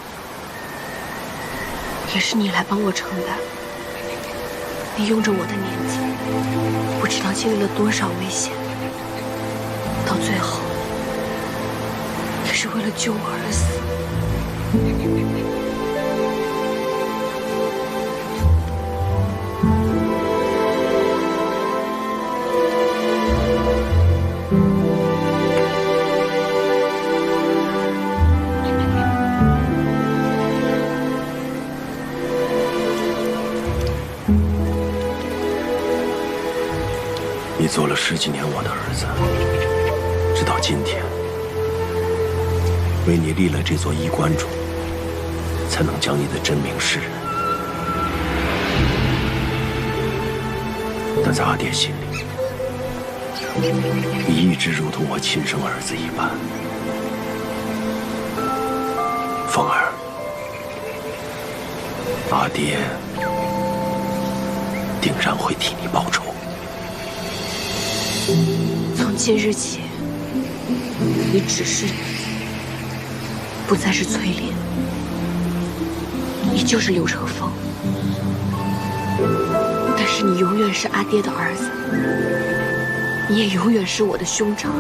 也是你来帮我承担。你用着我的年纪，不知道经历了多少危险，到最后，也是为了救我而死。你做了10几年我的儿子，直到今天，为你立了这座衣冠冢，才能将你的真名示人。但在阿爹心里，你一直如同我亲生儿子一般。凤儿，阿爹定然会替你报仇。从今日起，你只是你，不再是翠莲，你就是刘成风。但是你永远是阿爹的儿子，你也永远是我的兄长。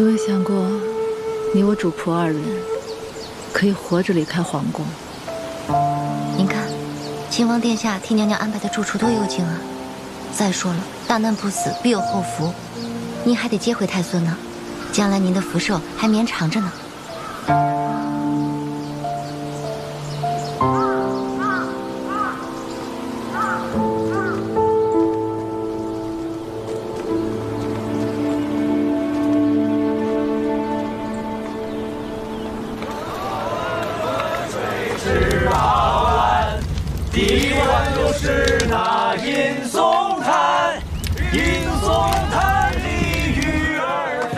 从未想过，你我主仆二人可以活着离开皇宫。您看，秦王殿下替娘娘安排的住处多幽静啊！再说了，大难不死，必有后福，您还得接回太孙呢，将来您的福寿还绵长着呢。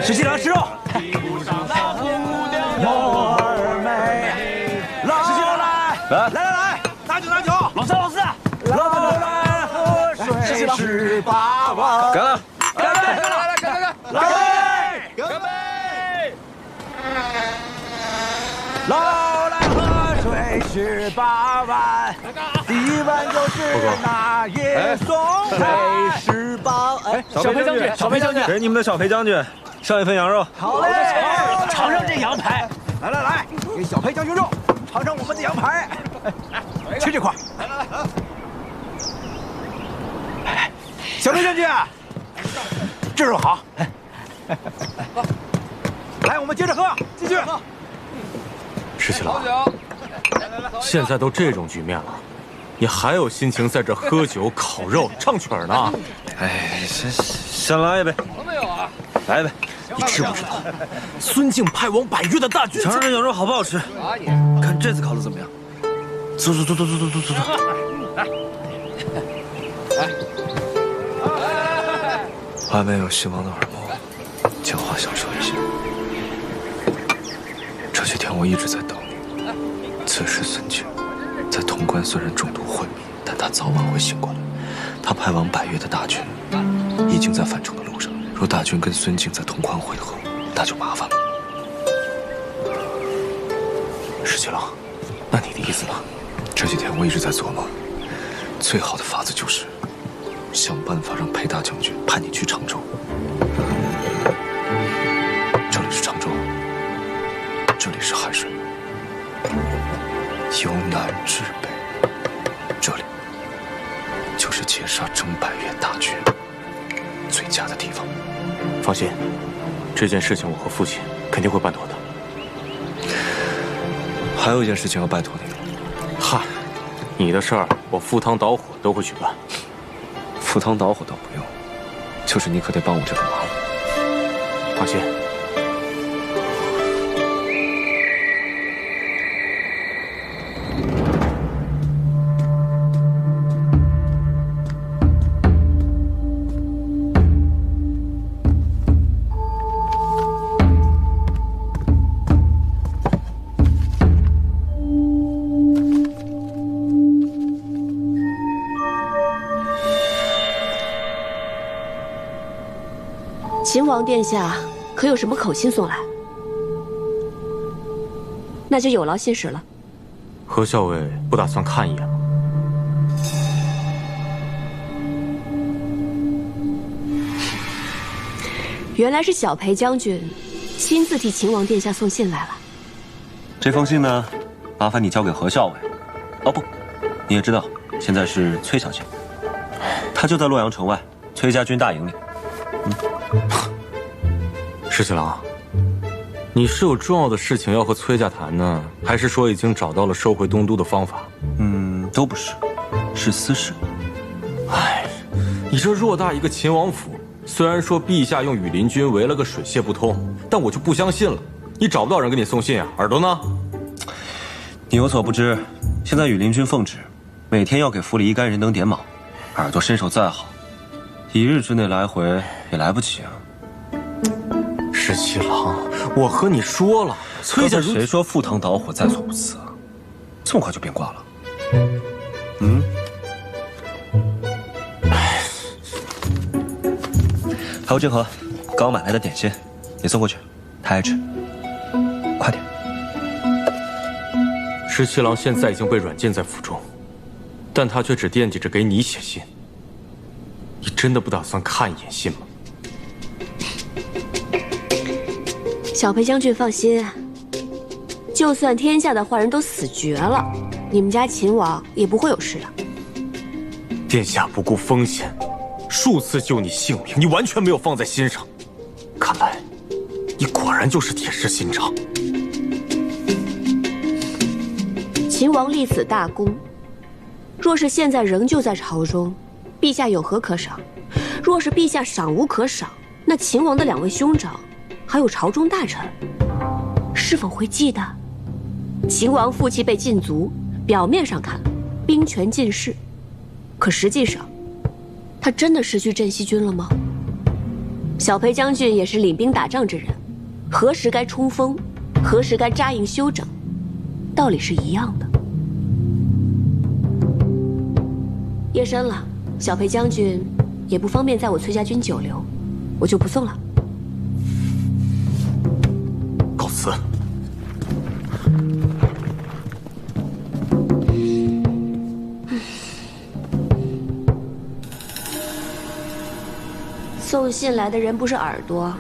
石七郎吃肉。哟儿美，石七郎来，拿酒，老三，来喝水十八弯。干杯！老来喝水十八弯，第一碗就是那野松菜十八。哎，小裴将军，给你们的小裴将军上一份羊肉。好嘞，尝尝这羊排。来，给小裴将军肉，尝尝我们的羊排。吃这块。来，小裴将军，这肉好。来，我们接着喝，继续。石七郎，现在都这种局面了，你还有心情在这喝酒、烤肉、唱曲儿呢？哎，先来一杯。没有啊？来一杯。你知不知道，孙敬派往百越的大军？尝尝这羊肉好不好吃？看这次烤的怎么样？走。外面有西王的耳目，讲话想说一下。这些天我一直在等你。此时孙敬在潼关虽然中毒昏迷，但他早晚会醒过来。他派往百越的大军已经在返程的路上。若大军跟孙敬在潼关会合，那就麻烦了。石七郎，那你的意思呢？这几天我一直在琢磨，最好的法子就是想办法让裴大将军派你去常州。这里是常州，这里是海水，由南至北，这里就是截杀征百越大军最佳的地方。放心，这件事情我和父亲肯定会办妥的。还有一件事情要拜托你了。嗨，你的事儿我赴汤蹈火都会去办。赴汤蹈火倒不用，就是你可得帮我这个忙。放心。秦王殿下可有什么口信送来？那就有劳信使了。何校尉不打算看一眼吗？原来是小裴将军亲自替秦王殿下送信来了。这封信呢，麻烦你交给何校尉。哦不，你也知道，现在是崔小姐，她就在洛阳城外崔家军大营里。石七郎，你是有重要的事情要和崔家谈呢，还是说已经找到了收回东都的方法？都不是，是私事。哎，你这偌大一个秦王府，虽然说陛下用羽林军围了个水泄不通，但我就不相信了，你找不到人给你送信啊？耳朵呢？你有所不知，现在羽林军奉旨，每天要给府里一干人灯点卯，耳朵身手再好，一日之内来回也来不及啊。石七郎，我和你说了，崔家谁说赴汤蹈火在所不辞啊？这么快就变卦了？还有这盒刚买来的点心，你送过去，他爱吃，快点。石七郎现在已经被软禁在府中，但他却只惦记着给你写信。你真的不打算看一眼信吗？小裴将军放心，就算天下的坏人都死绝了，你们家秦王也不会有事的。殿下不顾风险，数次救你性命，你完全没有放在心上。看来，你果然就是铁石心肠。秦王立此大功，若是现在仍旧在朝中，陛下有何可赏？若是陛下赏无可赏，那秦王的2位兄长，还有朝中大臣，是否会记得？秦王负气被禁足，表面上看兵权尽失，可实际上，他真的失去镇西军了吗？小裴将军也是领兵打仗之人，何时该冲锋，何时该扎营休整，道理是一样的。夜深了，小裴将军也不方便在我崔家军久留，我就不送了。告辞。送信来的人不是耳朵，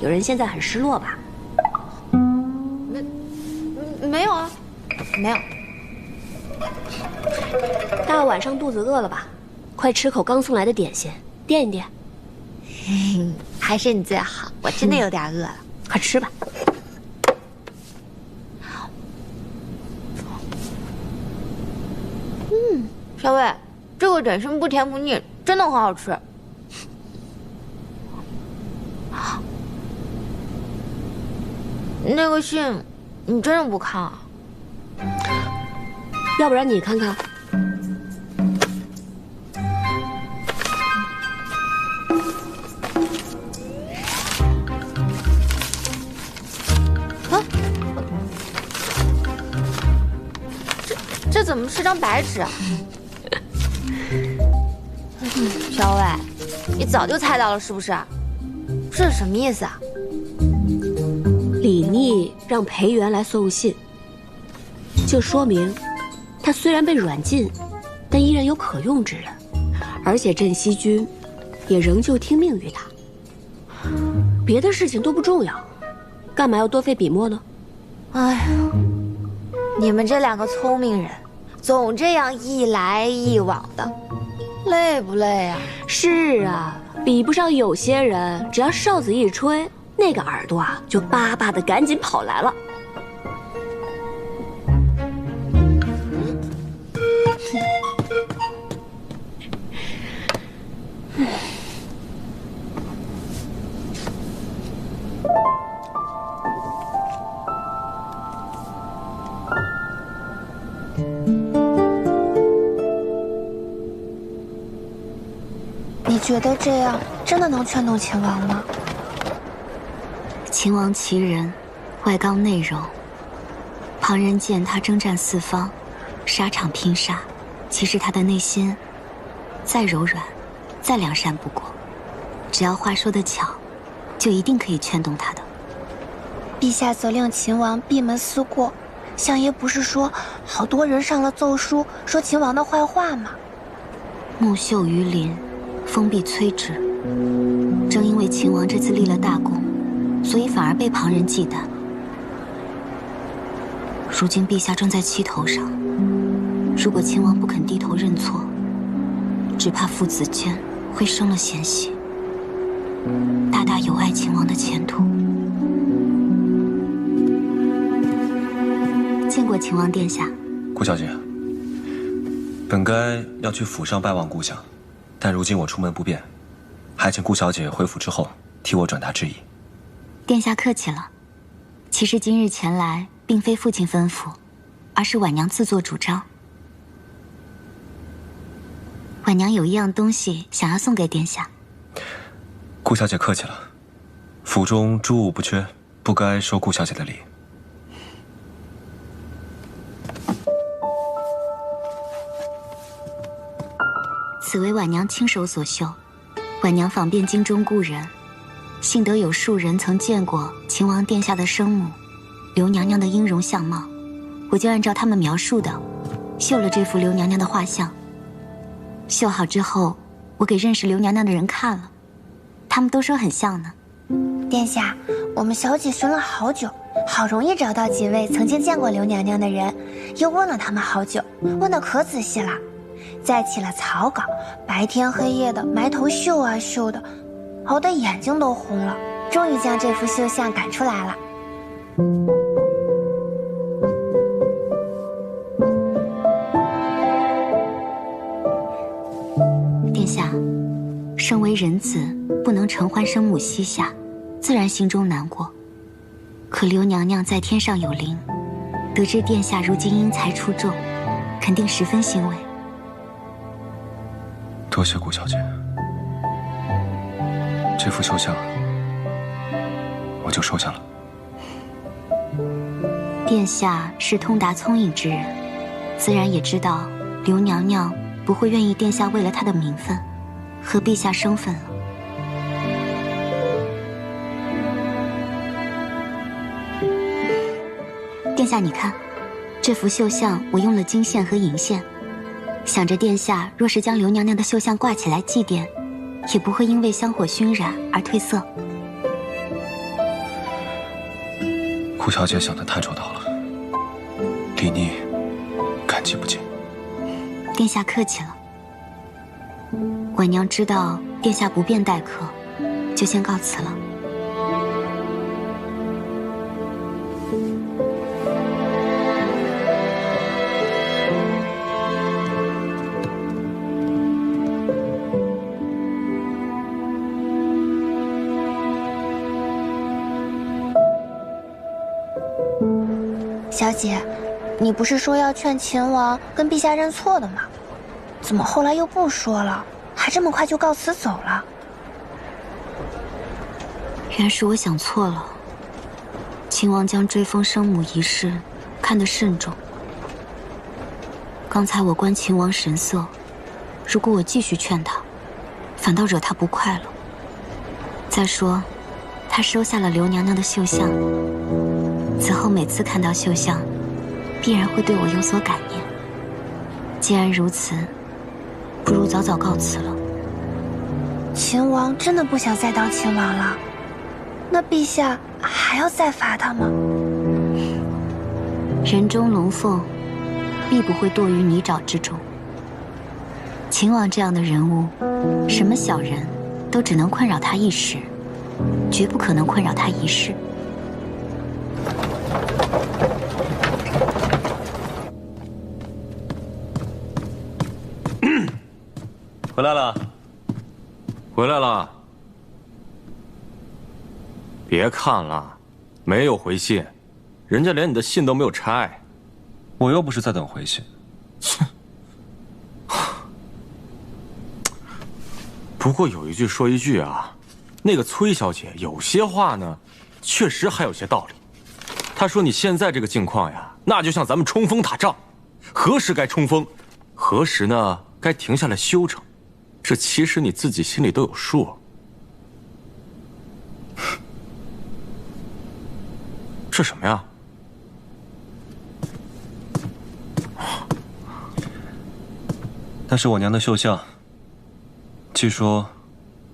有人现在很失落吧？没有啊，没有。大晚上肚子饿了吧？快吃口刚送来的点心，垫一垫。还是你最好，我真的有点饿了。快吃吧。小伟，这个点心不甜不腻，真的很好吃。那个信，你真的不看啊？要不然你看看。啊？这怎么是张白纸啊？小伟，你早就猜到了是不是？这是什么意思啊？李逆让裴元来送信，就说明他虽然被软禁，但依然有可用之人，而且镇西军也仍旧听命于他。别的事情都不重要，干嘛要多费笔墨呢？哎呀，你们这2个聪明人，总这样一来一往的，累不累啊？是啊，比不上有些人，只要哨子一吹，那个耳朵啊就巴巴的赶紧跑来了。你觉得这样真的能劝动秦王吗？秦王其人，外刚内柔。旁人见他征战四方，沙场拼杀，其实他的内心再柔软，再良善不过。只要话说得巧，就一定可以劝动他的。陛下责令秦王闭门思过，相爷不是说好多人上了奏书，说秦王的坏话吗？木秀于林，风必摧之。正因为秦王这次立了大功，所以反而被旁人忌惮。如今陛下正在气头上，如果秦王不肯低头认错，只怕父子间会生了嫌隙，大大有碍秦王的前途。见过秦王殿下。顾小姐，本该要去府上拜望顾相，但如今我出门不便，还请顾小姐回府之后替我转达致意。殿下客气了。其实今日前来，并非父亲吩咐，而是婉娘自作主张。婉娘有一样东西想要送给殿下。顾小姐客气了，府中诸物不缺，不该收顾小姐的礼。此为婉娘亲手所绣，婉娘访遍京中故人，幸得有数人曾见过秦王殿下的生母刘娘娘的音容相貌，我就按照他们描述的绣了这幅刘娘娘的画像。绣好之后，我给认识刘娘娘的人看了，他们都说很像呢。殿下，我们小姐寻了好久，好容易找到几位曾经见过刘娘娘的人，又问了他们好久，问得可仔细了，再起了草稿，白天黑夜的埋头绣啊绣的，熬得眼睛都红了，终于将这幅绣像赶出来了。殿下，身为人子，不能承欢生母膝下，自然心中难过。可刘娘娘在天上有灵，得知殿下如今因才出众，肯定十分欣慰。多谢顾小姐，这幅绣像我就收下了。殿下是通达聪颖之人，自然也知道刘娘娘不会愿意殿下为了她的名分和陛下生分了。殿下，你看，这幅绣像我用了金线和银线，想着殿下若是将刘娘娘的绣像挂起来祭奠，也不会因为香火熏染而褪色。顾小姐想得太周到了，李妮感激不尽。殿下客气了。婉娘知道殿下不便待客，就先告辞了。小姐，你不是说要劝秦王跟陛下认错的吗？怎么后来又不说了，还这么快就告辞走了？原是我想错了。秦王将追封生母一事看得慎重。刚才我观秦王神色，如果我继续劝他，反倒惹他不快了。再说，他收下了刘娘娘的绣像，此后每次看到绣像，必然会对我有所感念。既然如此，不如早早告辞了。秦王真的不想再当秦王了？那陛下还要再罚他吗？人中龙凤，必不会堕于泥沼之中。秦王这样的人物，什么小人都只能困扰他一时，绝不可能困扰他一世。回来了，回来了。别看了，没有回信，人家连你的信都没有拆。我又不是在等回信。切。不过有一句说一句啊，那个崔小姐有些话呢，确实还有些道理。她说你现在这个境况呀，那就像咱们冲锋打仗，何时该冲锋，何时呢该停下来休整。这其实你自己心里都有数。这什么呀？那是我娘的绣像，据说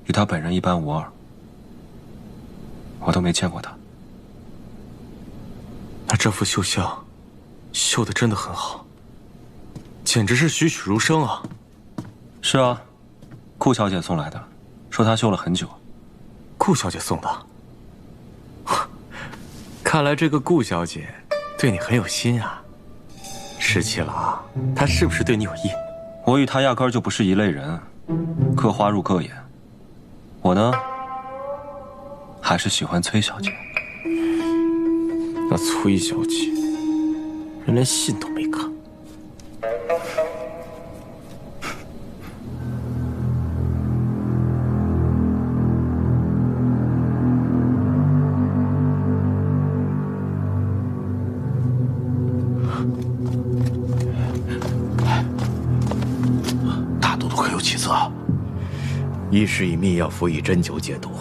与她本人一般无二，我都没见过她。那这幅绣像绣得真的很好，简直是栩栩如生啊！是啊，顾小姐送来的，说她绣了很久。顾小姐送的？看来这个顾小姐对你很有心啊。十七郎，她是不是对你有意？我与她压根儿就不是一类人，各花入各眼。我呢，还是喜欢崔小姐。那崔小姐，人连信都没看。医师以秘药辅以针灸解毒，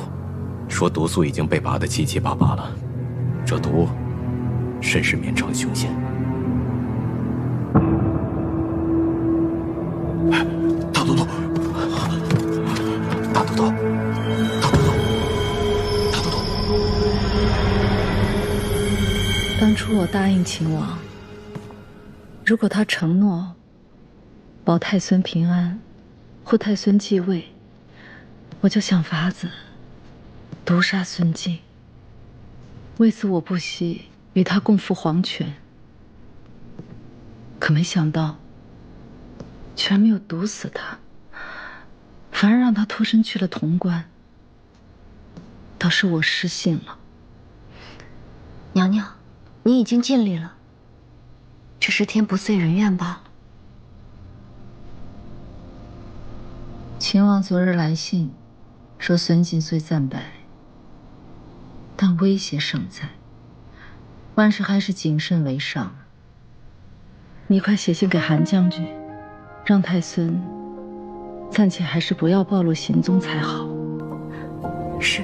说毒素已经被拔得七七八八了，这毒甚是绵长凶险。大都督，大都督，大都督，大都督，当初我答应秦王，如果他承诺保太孙平安，护太孙继位，我就想法子毒杀孙敬。为此我不惜与他共赴黄泉，可没想到居然没有毒死他，反而让他脱身去了潼关。倒是我失信了。娘娘，你已经尽力了，只是天不遂人愿罢了。秦王昨日来信，说孙敬虽战败，但威胁尚在，万事还是谨慎为上。你快写信给韩将军，让太孙暂且还是不要暴露行踪才好。是。